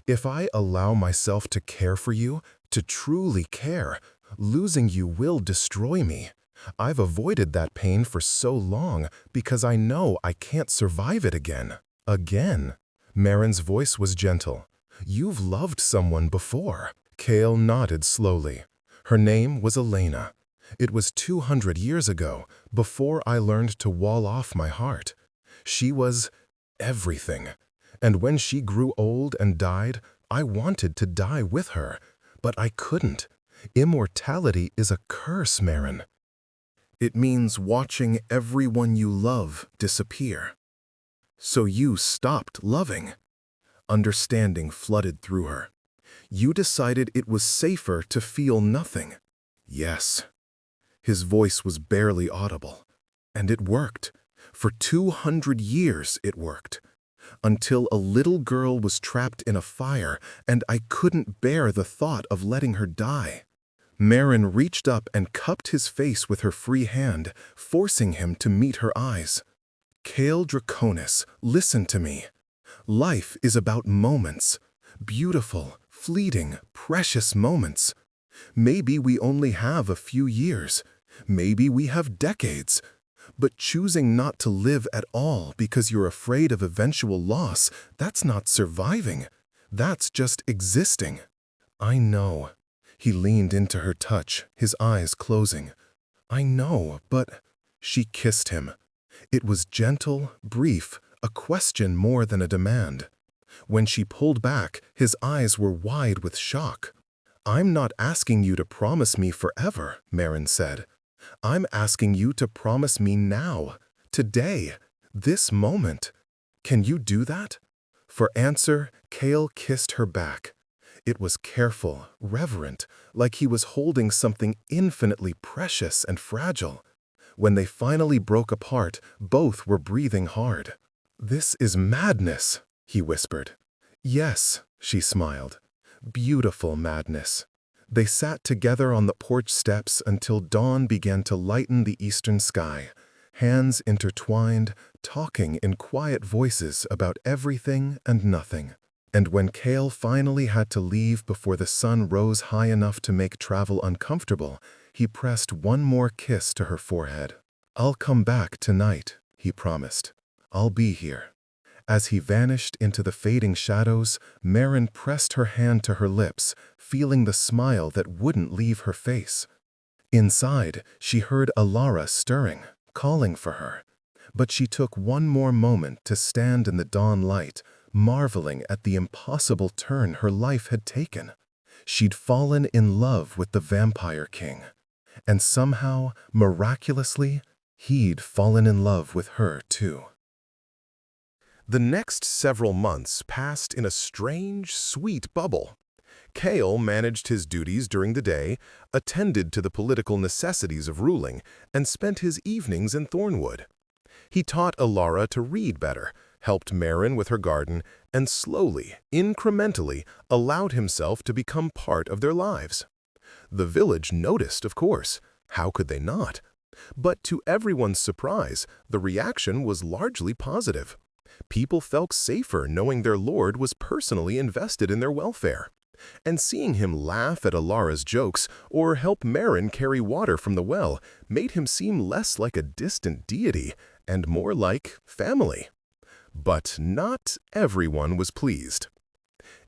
If I allow myself to care for you, to truly care, losing you will destroy me. I've avoided that pain for so long because I know I can't survive it again. Again. Marin's voice was gentle. You've loved someone before. Kale nodded slowly. Her name was Elena. It was 200 years ago, before I learned to wall off my heart. She was everything. And when she grew old and died, I wanted to die with her. But I couldn't. Immortality is a curse, Marin. It means watching everyone you love disappear. So you stopped loving. Understanding flooded through her. You decided it was safer to feel nothing. Yes. His voice was barely audible. And it worked. For 200 years it worked. Until a little girl was trapped in a fire and I couldn't bear the thought of letting her die. Marin reached up and cupped his face with her free hand, forcing him to meet her eyes. Kale Draconis, listen to me. Life is about moments. Beautiful, fleeting, precious moments. Maybe we only have a few years. Maybe we have decades. But choosing not to live at all because you're afraid of eventual loss, that's not surviving. That's just existing. I know. He leaned into her touch, his eyes closing. I know, but... She kissed him. It was gentle, brief, a question more than a demand. When she pulled back, his eyes were wide with shock. I'm not asking you to promise me forever, Marin said. I'm asking you to promise me now, today, this moment. Can you do that? For answer, Kale kissed her back. It was careful, reverent, like he was holding something infinitely precious and fragile. When they finally broke apart, both were breathing hard. This is madness, he whispered. Yes, she smiled. Beautiful madness. They sat together on the porch steps until dawn began to lighten the eastern sky, hands intertwined, talking in quiet voices about everything and nothing. And when Kale finally had to leave before the sun rose high enough to make travel uncomfortable, he pressed one more kiss to her forehead. I'll come back tonight, he promised. I'll be here. As he vanished into the fading shadows, Marin pressed her hand to her lips, feeling the smile that wouldn't leave her face. Inside, she heard Alara stirring, calling for her. But she took one more moment to stand in the dawn light, marveling at the impossible turn her life had taken. She'd fallen in love with the Vampire King. And somehow, miraculously, he'd fallen in love with her too. The next several months passed in a strange, sweet bubble. Kale managed his duties during the day, attended to the political necessities of ruling, and spent his evenings in Thornwood. He taught Alara to read better, helped Marin with her garden, and slowly, incrementally, allowed himself to become part of their lives. The village noticed, of course. How could they not? But to everyone's surprise, the reaction was largely positive. People felt safer knowing their lord was personally invested in their welfare. And seeing him laugh at Alara's jokes or help Marin carry water from the well made him seem less like a distant deity and more like family. But not everyone was pleased.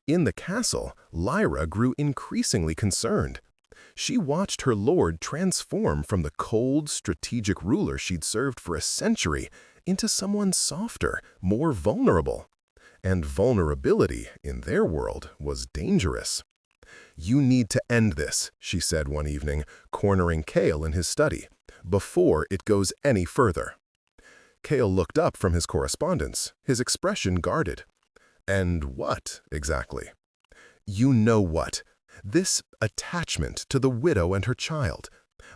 In the castle, Lyra grew increasingly concerned. She watched her lord transform from the cold, strategic ruler she'd served for a century into someone softer, more vulnerable. And vulnerability, in their world, was dangerous. "You need to end this," she said one evening, cornering Chaol in his study, "before it goes any further." Chaol looked up from his correspondence, his expression guarded. "And what, exactly?" "You know what. This attachment to the widow and her child.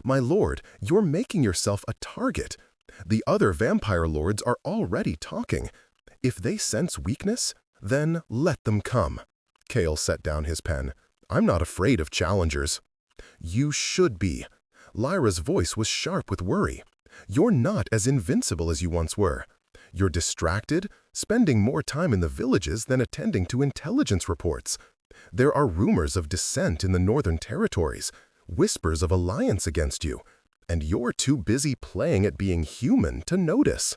My lord, you're making yourself a target. The other vampire lords are already talking. If they sense weakness, then let them come." Chaol set down his pen. "I'm not afraid of challengers." "You should be." Lyra's voice was sharp with worry. "You're not as invincible as you once were. You're distracted, spending more time in the villages than attending to intelligence reports. There are rumors of dissent in the Northern Territories, whispers of alliance against you, and you're too busy playing at being human to notice."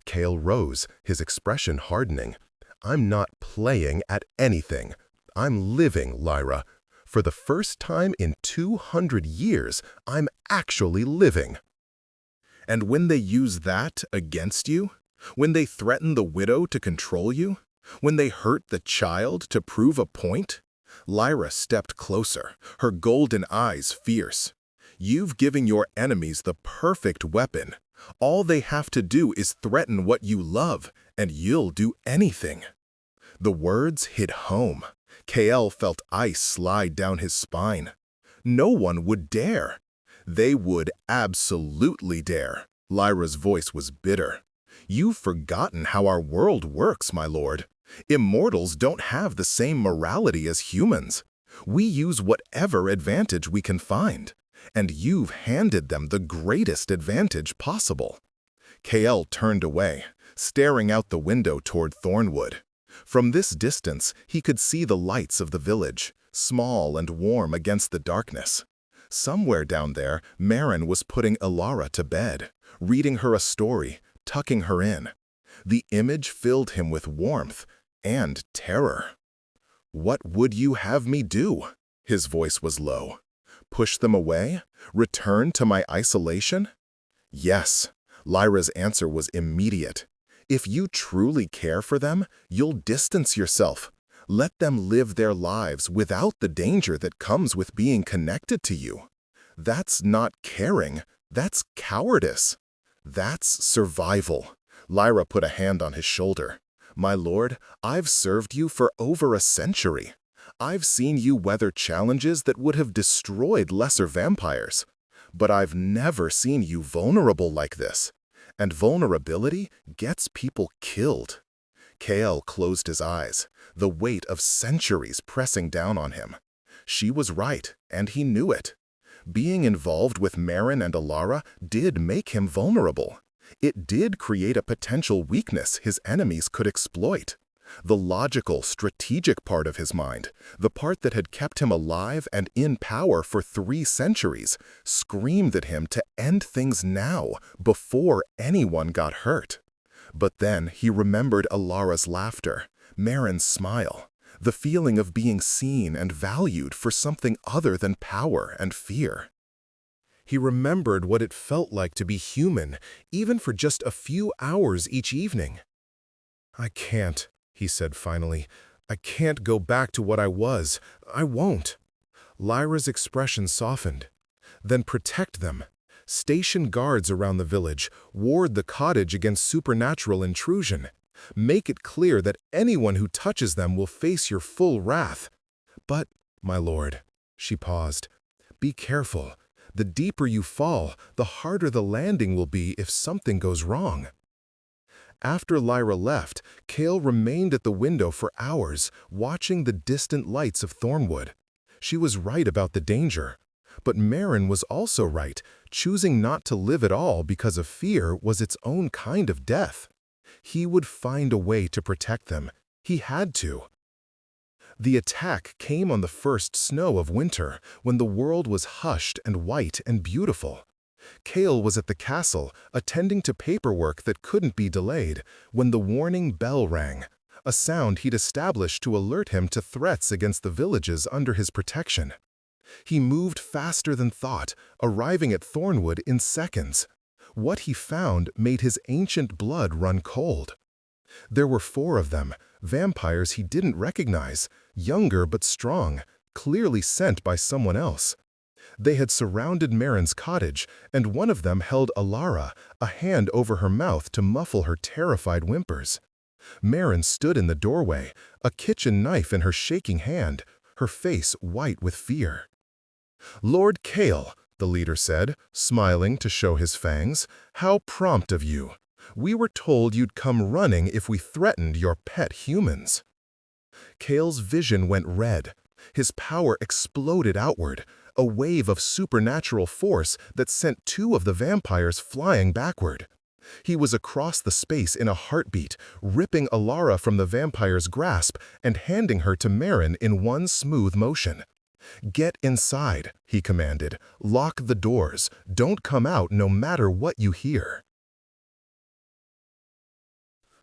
Chaol rose, his expression hardening. "I'm not playing at anything. I'm living, Lyra. For the first time in 200 years, I'm actually living." "And when they use that against you? When they threaten the widow to control you? When they hurt the child to prove a point?" Lyra stepped closer, her golden eyes fierce. "You've given your enemies the perfect weapon. All they have to do is threaten what you love, and you'll do anything." The words hit home. Chaol felt ice slide down his spine. No one would dare. They would absolutely dare. Lyra's voice was bitter. "You've forgotten how our world works, my lord. Immortals don't have the same morality as humans. We use whatever advantage we can find, and you've handed them the greatest advantage possible." Chaol turned away, staring out the window toward Thornwood. From this distance, he could see the lights of the village, small and warm against the darkness. Somewhere down there, Maren was putting Elara to bed, reading her a story, tucking her in. The image filled him with warmth and terror. "What would you have me do?" His voice was low. "Push them away? Return to my isolation?" "Yes." Lyra's answer was immediate. "If you truly care for them, you'll distance yourself. Let them live their lives without the danger that comes with being connected to you. That's not caring, that's cowardice. That's survival." Lyra put a hand on his shoulder. "My lord, I've served you for over a century. I've seen you weather challenges that would have destroyed lesser vampires. But I've never seen you vulnerable like this. And vulnerability gets people killed." Chaol closed his eyes, the weight of centuries pressing down on him. She was right, and he knew it. Being involved with Maren and Elara did make him vulnerable. It did create a potential weakness his enemies could exploit. The logical, strategic part of his mind, the part that had kept him alive and in power for 3 centuries, screamed at him to end things now, before anyone got hurt. But then he remembered Elara's laughter, Maren's smile, the feeling of being seen and valued for something other than power and fear. He remembered what it felt like to be human, even for just a few hours each evening. "I can't," he said finally. "I can't go back to what I was. I won't." Lyra's expression softened. "Then protect them. Station guards around the village, ward the cottage against supernatural intrusion. Make it clear that anyone who touches them will face your full wrath. But, my lord," she paused, "be careful. The deeper you fall, the harder the landing will be if something goes wrong." After Lyra left, Chaol remained at the window for hours, watching the distant lights of Thornwood. She was right about the danger. But Maren was also right. Choosing not to live at all because of fear was its own kind of death. He would find a way to protect them. He had to. The attack came on the first snow of winter, when the world was hushed and white and beautiful. Chaol was at the castle, attending to paperwork that couldn't be delayed, when the warning bell rang, a sound he'd established to alert him to threats against the villages under his protection. He moved faster than thought, arriving at Thornwood in seconds. What he found made his ancient blood run cold. There were 4 of them, vampires he didn't recognize, younger but strong, clearly sent by someone else. They had surrounded Marin's cottage, and one of them held Alara, a hand over her mouth to muffle her terrified whimpers. Marin stood in the doorway, a kitchen knife in her shaking hand, her face white with fear. "Lord Kale," the leader said, smiling to show his fangs, "how prompt of you. We were told you'd come running if we threatened your pet humans." Kale's vision went red. His power exploded outward, a wave of supernatural force that sent 2 of the vampires flying backward. He was across the space in a heartbeat, ripping Alara from the vampire's grasp and handing her to Marin in one smooth motion. "Get inside," he commanded. "Lock the doors. Don't come out no matter what you hear."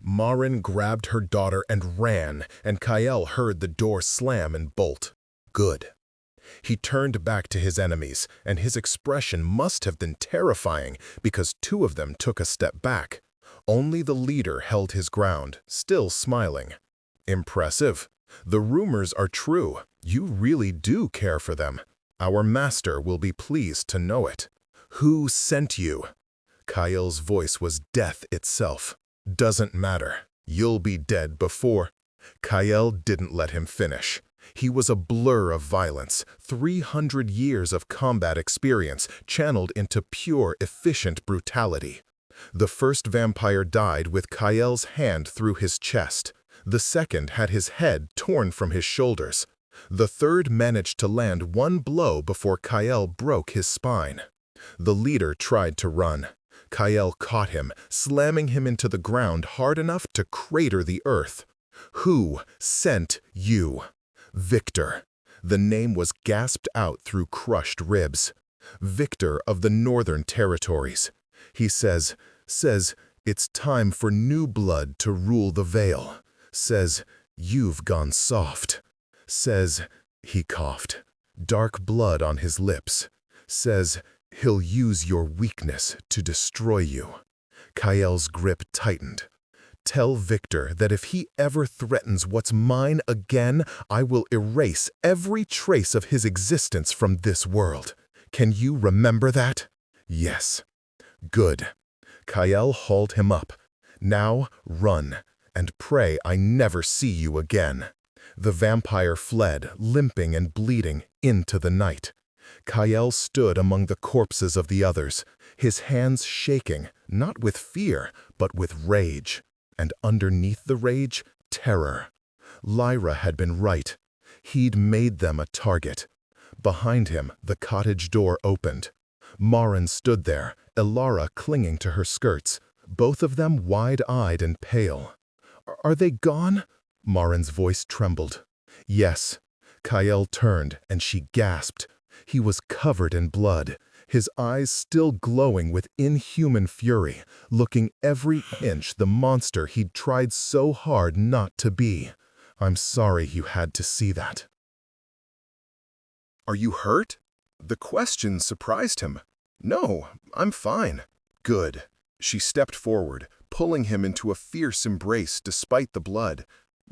Marin grabbed her daughter and ran, and Kyle heard the door slam and bolt. Good. He turned back to his enemies, and his expression must have been terrifying because 2 of them took a step back. Only the leader held his ground, still smiling. "Impressive. The rumors are true. You really do care for them. Our master will be pleased to know it. Who sent you?" Kyle's voice was death itself. "Doesn't matter. You'll be dead before." Kyle didn't let him finish. He was a blur of violence, 300 years of combat experience channeled into pure, efficient brutality. The first vampire died with Kyle's hand through his chest. The second had his head torn from his shoulders. The third managed to land one blow before Kyle broke his spine. The leader tried to run. Kyle caught him, slamming him into the ground hard enough to crater the earth. "Who sent you?" "Victor." The name was gasped out through crushed ribs. "Victor of the Northern Territories. He says, it's time for new blood to rule the Vale. Says, you've gone soft. Says," he coughed, dark blood on his lips. "Says, he'll use your weakness to destroy you." Kyle's grip tightened. "Tell Victor that if he ever threatens what's mine again, I will erase every trace of his existence from this world. Can you remember that?" "Yes." "Good." Kyle hauled him up. "Now run, and pray I never see you again." The vampire fled, limping and bleeding, into the night. Kyle stood among the corpses of the others, his hands shaking, not with fear, but with rage. And underneath the rage, terror. Lyra had been right. He'd made them a target. Behind him, the cottage door opened. Marin stood there, Alara clinging to her skirts, both of them wide-eyed and pale. "Are they gone?" Marin's voice trembled. "Yes." Kyle turned, and she gasped. He was covered in blood, his eyes still glowing with inhuman fury, looking every inch the monster he'd tried so hard not to be. "I'm sorry you had to see that." "Are you hurt?" The question surprised him. "No, I'm fine." "Good." She stepped forward, pulling him into a fierce embrace despite the blood.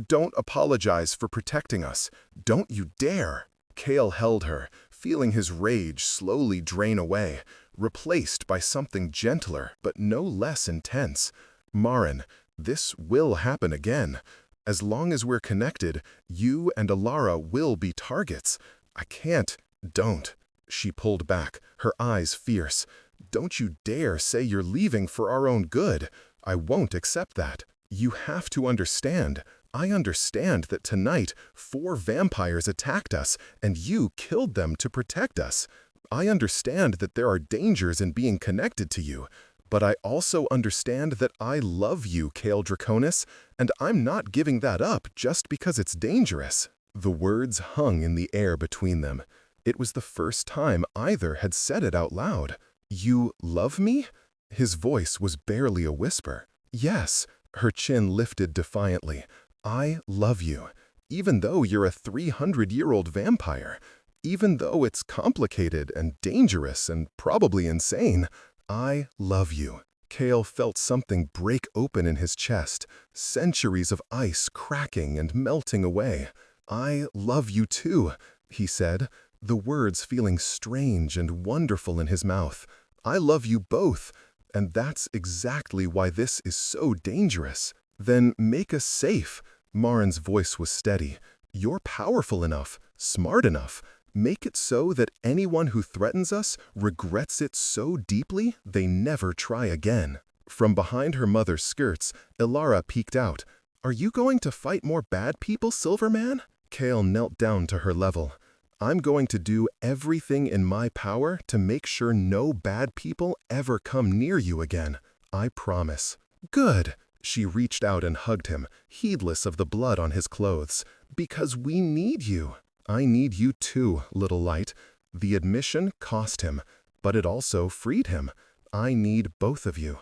"Don't apologize for protecting us. Don't you dare." Kale held her, feeling his rage slowly drain away, replaced by something gentler but no less intense. "Marin, this will happen again. As long as we're connected, you and Alara will be targets. I can't." "Don't." She pulled back, her eyes fierce. "Don't you dare say you're leaving for our own good. I won't accept that. You have to understand. I understand that tonight 4 vampires attacked us, and you killed them to protect us. I understand that there are dangers in being connected to you, but I also understand that I love you, Kale Draconis, and I'm not giving that up just because it's dangerous." The words hung in the air between them. It was the first time either had said it out loud. "You love me?" His voice was barely a whisper. "Yes." Her chin lifted defiantly. "I love you, even though you're a 300-year-old vampire. Even though it's complicated and dangerous and probably insane, I love you." Kale felt something break open in his chest, centuries of ice cracking and melting away. "I love you too," he said, the words feeling strange and wonderful in his mouth. "I love you both, and that's exactly why this is so dangerous." "Then make us safe." Marin's voice was steady. "You're powerful enough, smart enough. Make it so that anyone who threatens us regrets it so deeply they never try again." From behind her mother's skirts, Ilara peeked out. "Are you going to fight more bad people, Silverman?" Kale knelt down to her level. "I'm going to do everything in my power to make sure no bad people ever come near you again. I promise." "Good." She reached out and hugged him, heedless of the blood on his clothes. "Because we need you." "I need you too, little light." The admission cost him, but it also freed him. "I need both of you."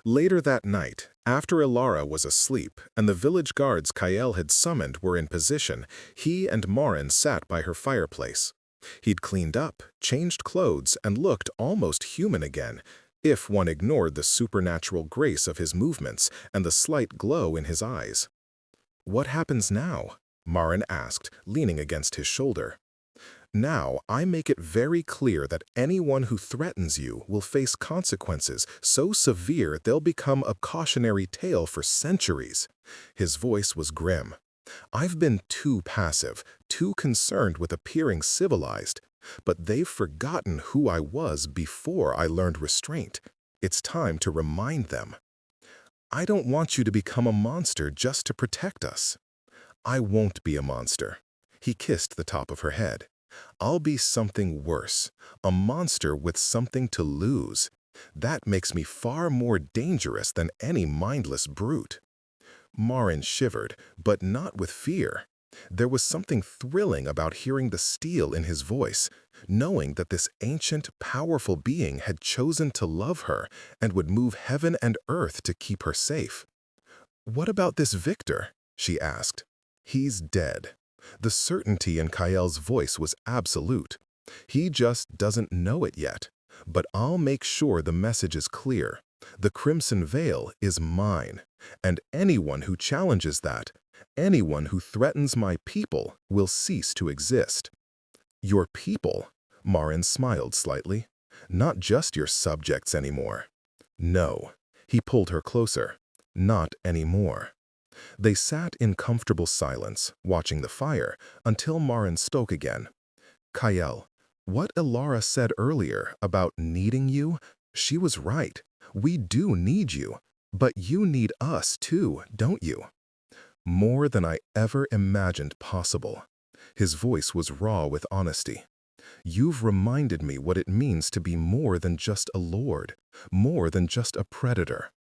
Later that night, after Ilara was asleep and the village guards Kael had summoned were in position, he and Marin sat by her fireplace. He'd cleaned up, changed clothes, and looked almost human again, if one ignored the supernatural grace of his movements and the slight glow in his eyes. "What happens now?" Marin asked, leaning against his shoulder. "Now, I make it very clear that anyone who threatens you will face consequences so severe they'll become a cautionary tale for centuries." His voice was grim. "I've been too passive, too concerned with appearing civilized, but they've forgotten who I was before I learned restraint. It's time to remind them. I don't want you to become a monster just to protect us." "I won't be a monster." He kissed the top of her head. "I'll be something worse, a monster with something to lose. That makes me far more dangerous than any mindless brute." Marin shivered, but not with fear. There was something thrilling about hearing the steel in his voice, knowing that this ancient, powerful being had chosen to love her and would move heaven and earth to keep her safe. "What about this Victor?" she asked. "He's dead." The certainty in Kael's voice was absolute. "He just doesn't know it yet. But I'll make sure the message is clear. The Crimson Veil is mine, and anyone who challenges that, anyone who threatens my people, will cease to exist." "Your people?" Marin smiled slightly. "Not just your subjects anymore." "No." He pulled her closer. "Not anymore." They sat in comfortable silence, watching the fire, until Marin spoke again. "Kael, what Ilara said earlier about needing you, she was right. We do need you, but you need us too, don't you?" "More than I ever imagined possible." His voice was raw with honesty. "You've reminded me what it means to be more than just a lord, more than just a predator.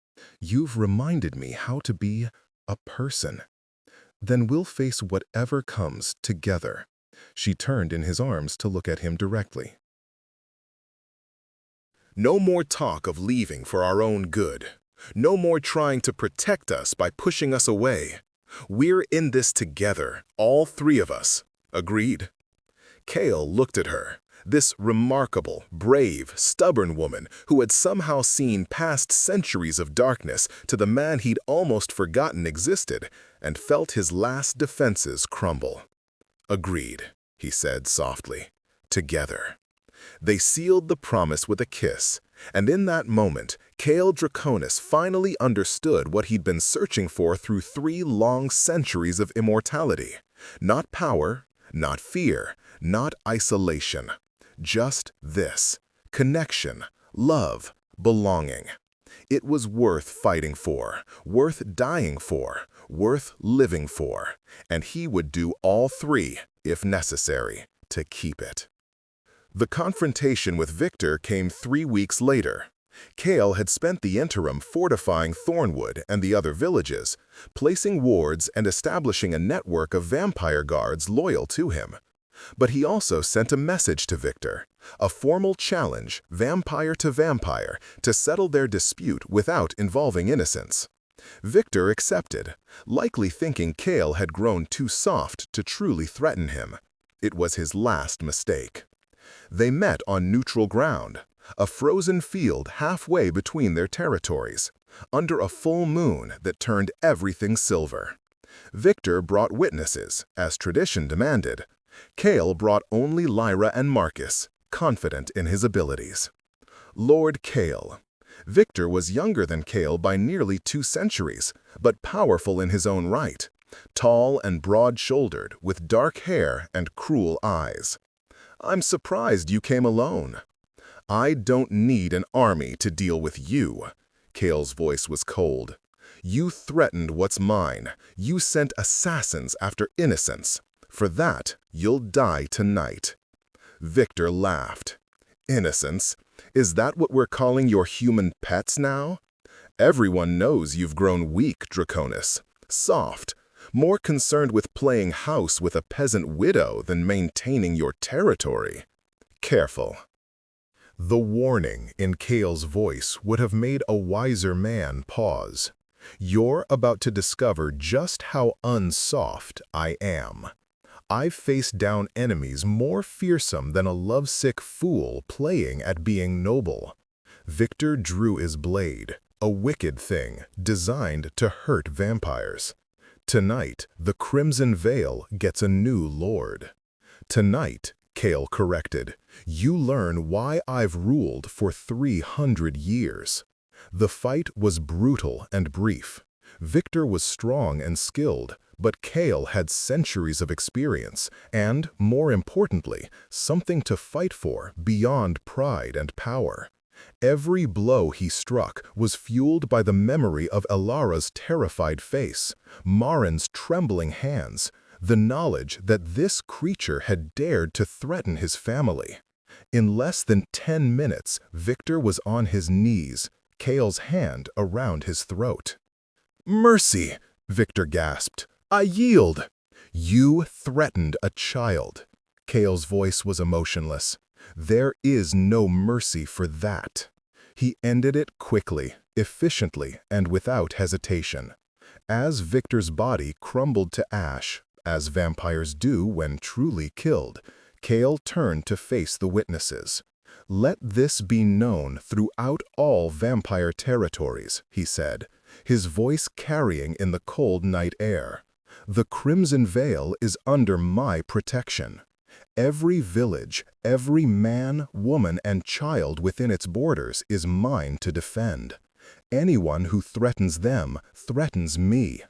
You've reminded me how to be a person. Then we'll face whatever comes together." She turned in his arms to look at him directly. "No more talk of leaving for our own good. No more trying to protect us by pushing us away. We're in this together, all three of us. Agreed?" Kale looked at her, this remarkable, brave, stubborn woman who had somehow seen past centuries of darkness to the man he'd almost forgotten existed, and felt his last defenses crumble. "Agreed," he said softly. "Together." They sealed the promise with a kiss, and in that moment, Kale Draconis finally understood what he'd been searching for through 3 long centuries of immortality. Not power, not fear, not isolation. Just this: connection, love, belonging. It was worth fighting for, worth dying for, worth living for, and he would do all 3, if necessary, to keep it. The confrontation with Victor came 3 weeks later. Kale had spent the interim fortifying Thornwood and the other villages, placing wards and establishing a network of vampire guards loyal to him. But he also sent a message to Victor, a formal challenge, vampire to vampire, to settle their dispute without involving innocents. Victor accepted, likely thinking Kale had grown too soft to truly threaten him. It was his last mistake. They met on neutral ground, a frozen field halfway between their territories, under a full moon that turned everything silver. Victor brought witnesses, as tradition demanded. Cale brought only Lyra and Marcus, confident in his abilities. Lord Cale. Victor was younger than Cale by nearly 2 centuries, but powerful in his own right. Tall and broad-shouldered, with dark hair and cruel eyes. "I'm surprised you came alone." "I don't need an army to deal with you." Cale's voice was cold. "You threatened what's mine. You sent assassins after innocents. For that, you'll die tonight." Victor laughed. "Innocents? Is that what we're calling your human pets now? Everyone knows you've grown weak, Draconis. Soft. More concerned with playing house with a peasant widow than maintaining your territory. Careful." The warning in Cale's voice would have made a wiser man pause. "You're about to discover just how unsoft I am. I've faced down enemies more fearsome than a lovesick fool playing at being noble." Victor drew his blade, a wicked thing designed to hurt vampires. "Tonight, the Crimson Veil gets a new lord." "Tonight," Cale corrected, "you learn why I've ruled for 300 years." The fight was brutal and brief. Victor was strong and skilled, but Cale had centuries of experience and, more importantly, something to fight for beyond pride and power. Every blow he struck was fueled by the memory of Elara's terrified face, Marin's trembling hands, the knowledge that this creature had dared to threaten his family. In less than 10 minutes, Victor was on his knees, Cale's hand around his throat. "Mercy!" Victor gasped. "I yield." "You threatened a child." Cale's voice was emotionless. "There is no mercy for that." He ended it quickly, efficiently, and without hesitation. As Victor's body crumbled to ash, as vampires do when truly killed, Cale turned to face the witnesses. "Let this be known throughout all vampire territories," he said, his voice carrying in the cold night air. "The Crimson Veil is under my protection. Every village, every man, woman, and child within its borders is mine to defend. Anyone who threatens them threatens me,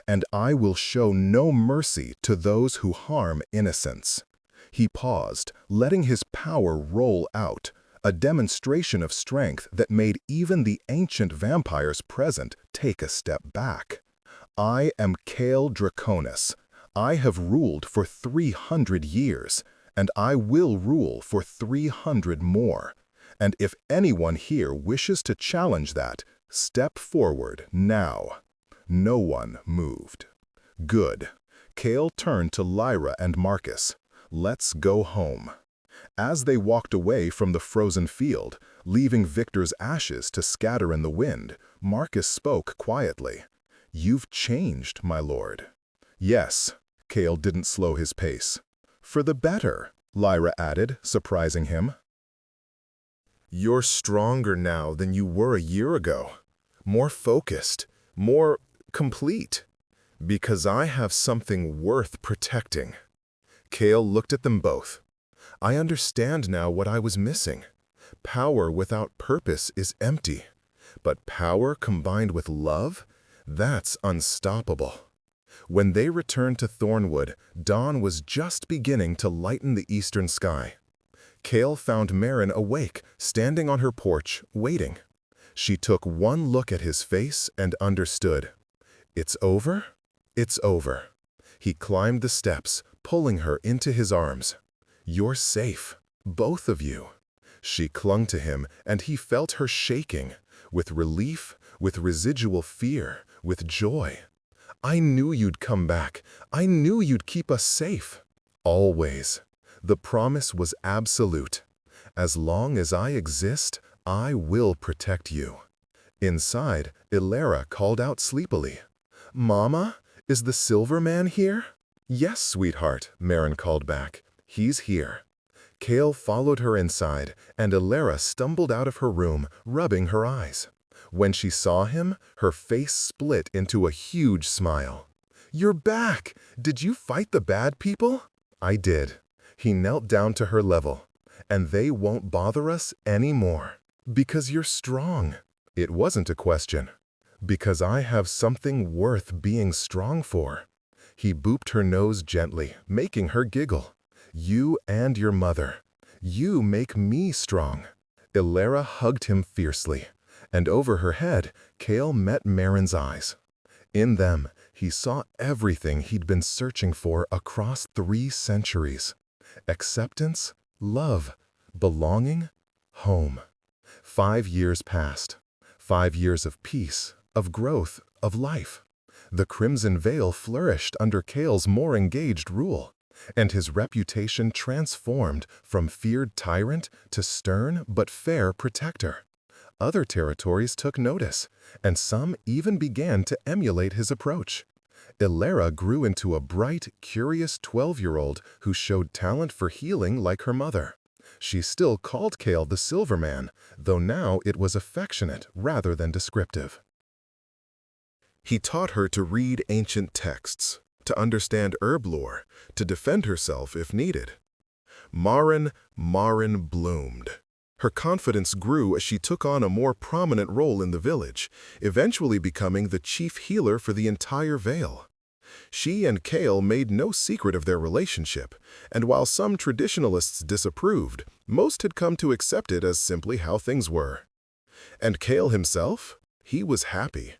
and I will show no mercy to those who harm innocents." He paused, letting his power roll out, a demonstration of strength that made even the ancient vampires present take a step back. "I am Cale Draconis. I have ruled for 300 years, and I will rule for 300 more. And if anyone here wishes to challenge that, step forward now." No one moved. "Good." Cale turned to Lyra and Marcus. "Let's go home." As they walked away from the frozen field, leaving Victor's ashes to scatter in the wind, Marcus spoke quietly. "You've changed, my lord." "Yes." Cale didn't slow his pace. "For the better," Lyra added, surprising him. "You're stronger now than you were a year ago. More focused, more complete. Because I have something worth protecting." Cale looked at them both. "I understand now what I was missing. Power without purpose is empty. But power combined with love? That's unstoppable." When they returned to Thornwood, dawn was just beginning to lighten the eastern sky. Cale found Marin awake, standing on her porch, waiting. She took one look at his face and understood. "It's over? It's over." He climbed the steps, pulling her into his arms. "You're safe, both of you." She clung to him, and he felt her shaking, with relief, with residual fear, with joy. "I knew you'd come back. I knew you'd keep us safe." "Always." The promise was absolute. "As long as I exist, I will protect you." Inside, Elara called out sleepily. "Mama, is the Silver Man here?" "Yes, sweetheart," Marin called back. He's here." Kale followed her inside, and Ilara stumbled out of her room, rubbing her eyes. When she saw him, her face split into a huge smile. "You're back! Did you fight the bad people?" "I did." He knelt down to her level. "And they won't bother us anymore. Because you're strong." It wasn't a question. "Because I have something worth being strong for." He booped her nose gently, making her giggle. "You and your mother. You make me strong." Ilara hugged him fiercely, and over her head, Kale met Marin's eyes. In them, he saw everything he'd been searching for across 3 centuries. Acceptance, love, belonging, home. 5 years passed. 5 years of peace, of growth, of life. The Crimson Veil flourished under Kale's more engaged rule, and his reputation transformed from feared tyrant to stern but fair protector. Other territories took notice, and some even began to emulate his approach. Ilara grew into a bright, curious 12-year-old who showed talent for healing like her mother. She still called Kale the Silverman, though now it was affectionate rather than descriptive. He taught her to read ancient texts, to understand herb lore, to defend herself if needed. Marin bloomed. Her confidence grew as she took on a more prominent role in the village, eventually becoming the chief healer for the entire Vale. She and Kale made no secret of their relationship, and while some traditionalists disapproved, most had come to accept it as simply how things were. And Kale himself? He was happy.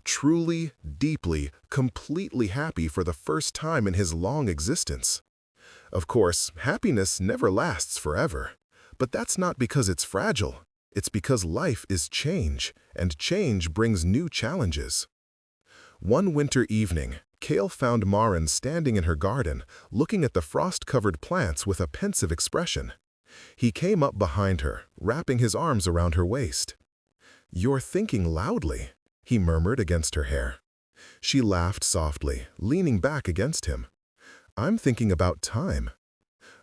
Truly, deeply, completely happy for the first time in his long existence. Of course, happiness never lasts forever. But that's not because it's fragile. It's because life is change, and change brings new challenges. One winter evening, Kale found Marin standing in her garden, looking at the frost-covered plants with a pensive expression. He came up behind her, wrapping his arms around her waist. "You're thinking loudly," he murmured against her hair. She laughed softly, leaning back against him. "I'm thinking about time."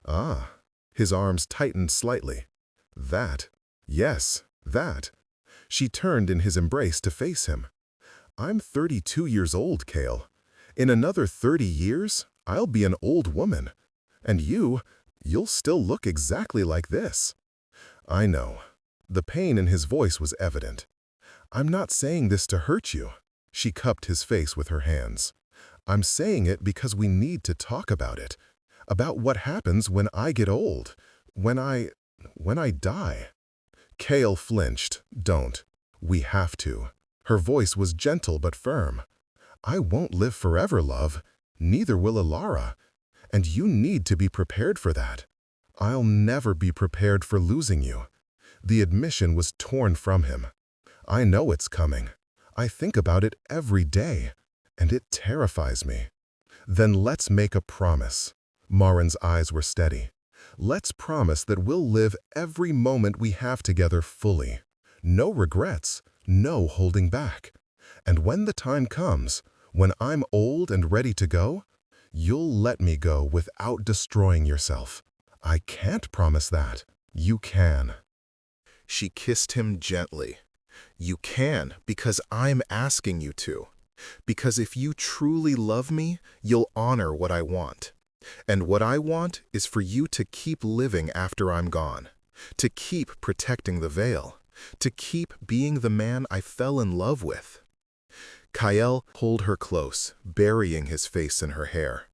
"Ah." His arms tightened slightly. "That. Yes, that." She turned in his embrace to face him. "I'm 32 years old, Kale. In another 30 years, I'll be an old woman. And you'll still look exactly like this." "I know." The pain in his voice was evident. "I'm not saying this to hurt you." She cupped his face with her hands. "I'm saying it because we need to talk about it. About what happens when I get old, when I die." Kale flinched. "Don't. We have to." Her voice was gentle but firm. "I won't live forever, love. Neither will Ilara. And you need to be prepared for that. I'll never be prepared for losing you." The admission was torn from him. "I know it's coming. I think about it every day, and it terrifies me." "Then let's make a promise." Marin's eyes were steady. "Let's promise that we'll live every moment we have together fully. No regrets, no holding back. And when the time comes, when I'm old and ready to go, you'll let me go without destroying yourself. I can't promise that. You can." She kissed him gently. "You can, because I'm asking you to. Because if you truly love me, you'll honor what I want. And what I want is for you to keep living after I'm gone, to keep protecting the Veil, to keep being the man I fell in love with." Kale pulled her close, burying his face in her hair.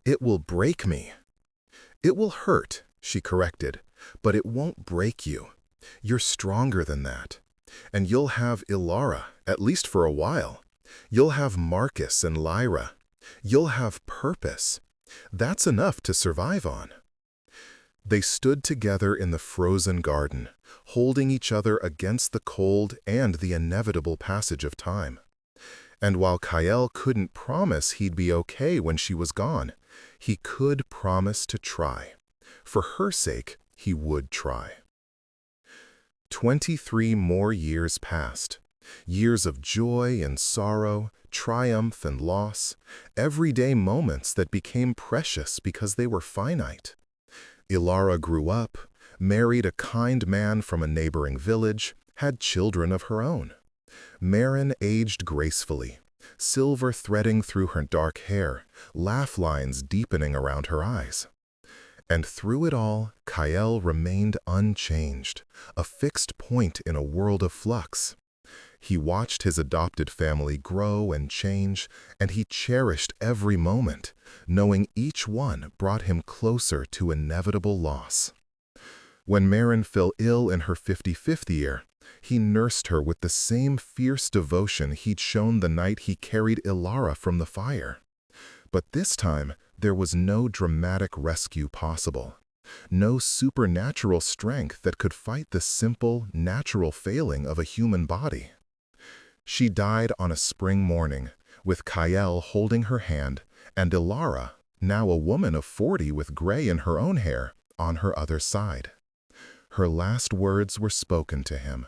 "It will break me." "It will hurt," she corrected, "but it won't break you. You're stronger than that. And you'll have Ilara, at least for a while. You'll have Marcus and Lyra. You'll have purpose. That's enough to survive on." They stood together in the frozen garden, holding each other against the cold and the inevitable passage of time. And while Kale couldn't promise he'd be okay when she was gone, he could promise to try. For her sake, he would try. 23 more years passed. Years of joy and sorrow, triumph and loss, everyday moments that became precious because they were finite. Ilara grew up, married a kind man from a neighboring village, had children of her own. Maren aged gracefully, silver threading through her dark hair, laugh lines deepening around her eyes. And through it all, Kyle remained unchanged, a fixed point in a world of flux. He watched his adopted family grow and change, and he cherished every moment, knowing each one brought him closer to inevitable loss. When Maren fell ill in her 55th year, he nursed her with the same fierce devotion he'd shown the night he carried Ilara from the fire. But this time, there was no dramatic rescue possible. No supernatural strength that could fight the simple, natural failing of a human body. She died on a spring morning, with Kyle holding her hand, and Ilara, now a woman of 40 with gray in her own hair, on her other side. Her last words were spoken to him.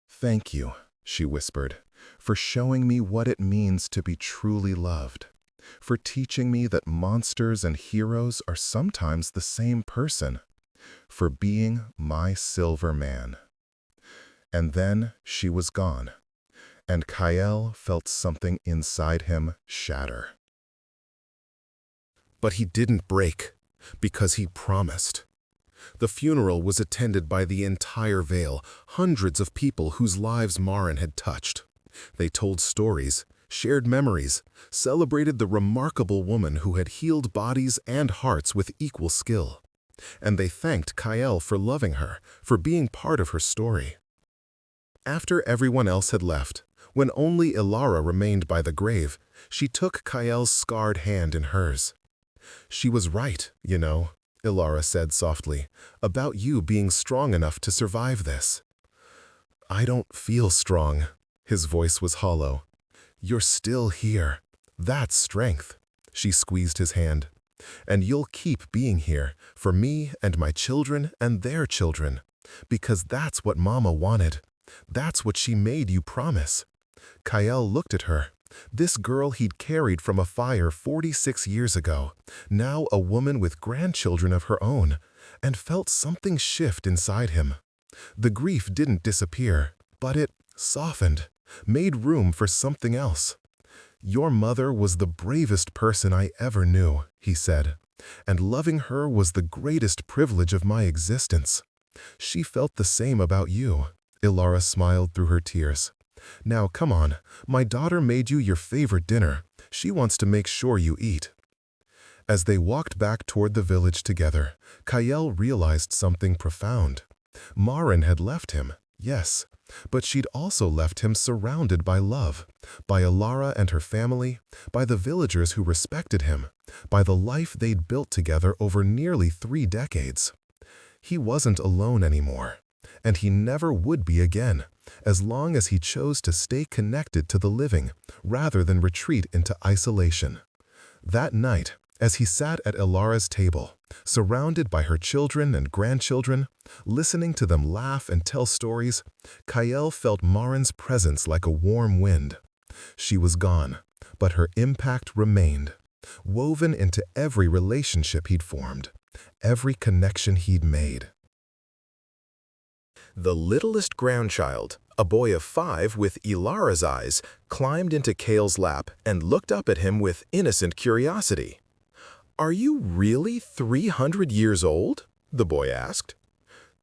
"Thank you," she whispered, "for showing me what it means to be truly loved, for teaching me that monsters and heroes are sometimes the same person, for being my silver man." And then she was gone, and Kyle felt something inside him shatter. But he didn't break, because he promised. The funeral was attended by the entire Vale, hundreds of people whose lives Maren had touched. They told stories, shared memories, celebrated the remarkable woman who had healed bodies and hearts with equal skill. And they thanked Kyle for loving her, for being part of her story. After everyone else had left, when only Ilara remained by the grave, she took Kyle's scarred hand in hers. "She was right, you know," Ilara said softly, "about you being strong enough to survive this." "I don't feel strong." His voice was hollow. "You're still here. That's strength." She squeezed his hand. "And you'll keep being here, for me and my children and their children, because that's what Mama wanted. That's what she made you promise." Kyle looked at her. This girl he'd carried from a fire 46 years ago, now a woman with grandchildren of her own, and felt something shift inside him. The grief didn't disappear, but it softened, made room for something else. "Your mother was the bravest person I ever knew," he said, "and loving her was the greatest privilege of my existence." "She felt the same about you." Ilara smiled through her tears. "Now, come on. My daughter made you your favorite dinner. She wants to make sure you eat." As they walked back toward the village together, Kyle realized something profound. Maren had left him, yes, but she'd also left him surrounded by love, by Ilara and her family, by the villagers who respected him, by the life they'd built together over nearly 3 decades. He wasn't alone anymore, and he never would be again, as long as he chose to stay connected to the living rather than retreat into isolation. That night, as he sat at Ilara's table, surrounded by her children and grandchildren, listening to them laugh and tell stories, Kyle felt Maren's presence like a warm wind. She was gone, but her impact remained, woven into every relationship he'd formed, every connection he'd made. The littlest grandchild, a boy of 5 with Ilara's eyes, climbed into Kyle's lap and looked up at him with innocent curiosity. "Are you really 300 years old?" the boy asked.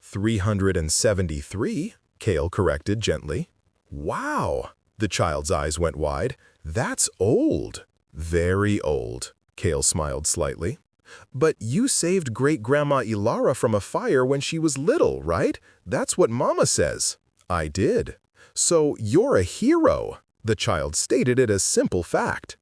373, Kyle corrected gently. "Wow!" The child's eyes went wide. "That's old." "Very old," Kyle smiled slightly. "But you saved Great-Grandma Ilara from a fire when she was little, right? That's what Mama says." "I did." "So you're a hero." The child stated it as simple fact.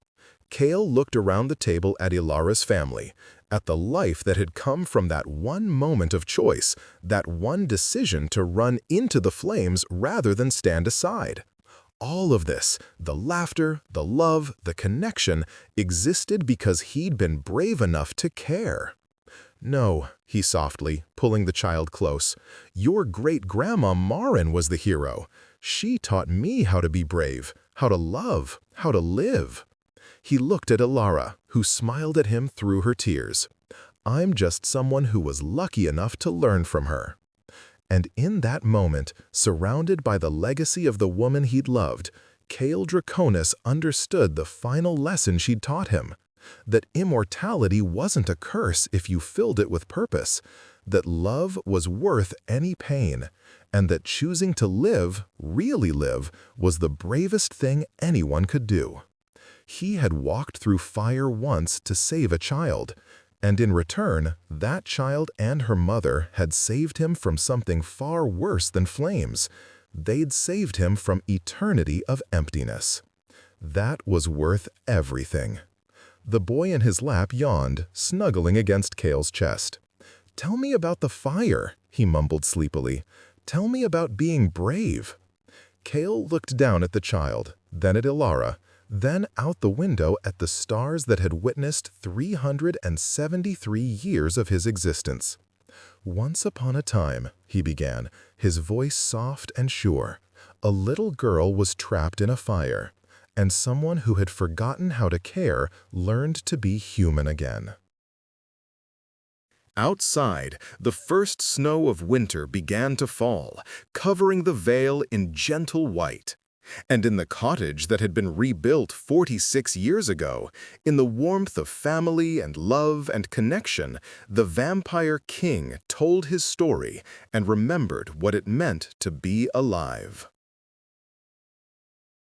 Kyle looked around the table at Ilara's family, at the life that had come from that one moment of choice, that one decision to run into the flames rather than stand aside. All of this, the laughter, the love, the connection, existed because he'd been brave enough to care. "No," he softly, pulling the child close, "your great-grandma Maren was the hero. She taught me how to be brave, how to love, how to live." He looked at Ilara, who smiled at him through her tears. I'm just someone who was lucky enough to learn from her." And in that moment, surrounded by the legacy of the woman he'd loved, Chaol Draconis understood the final lesson she'd taught him. That immortality wasn't a curse if you filled it with purpose, that love was worth any pain, and that choosing to live, really live, was the bravest thing anyone could do. He had walked through fire once to save a child, and in return, that child and her mother had saved him from something far worse than flames. They'd saved him from eternity of emptiness. That was worth everything. The boy in his lap yawned, snuggling against Chaol's chest. "Tell me about the fire," he mumbled sleepily. "Tell me about being brave." Chaol looked down at the child, then at Ilara, then out the window at the stars that had witnessed 373 years of his existence. "Once upon a time," he began, his voice soft and sure, "a little girl was trapped in a fire, and someone who had forgotten how to care learned to be human again." Outside, the first snow of winter began to fall, covering the vale in gentle white. And in the cottage that had been rebuilt 46 years ago, in the warmth of family and love and connection, the Vampire King told his story and remembered what it meant to be alive.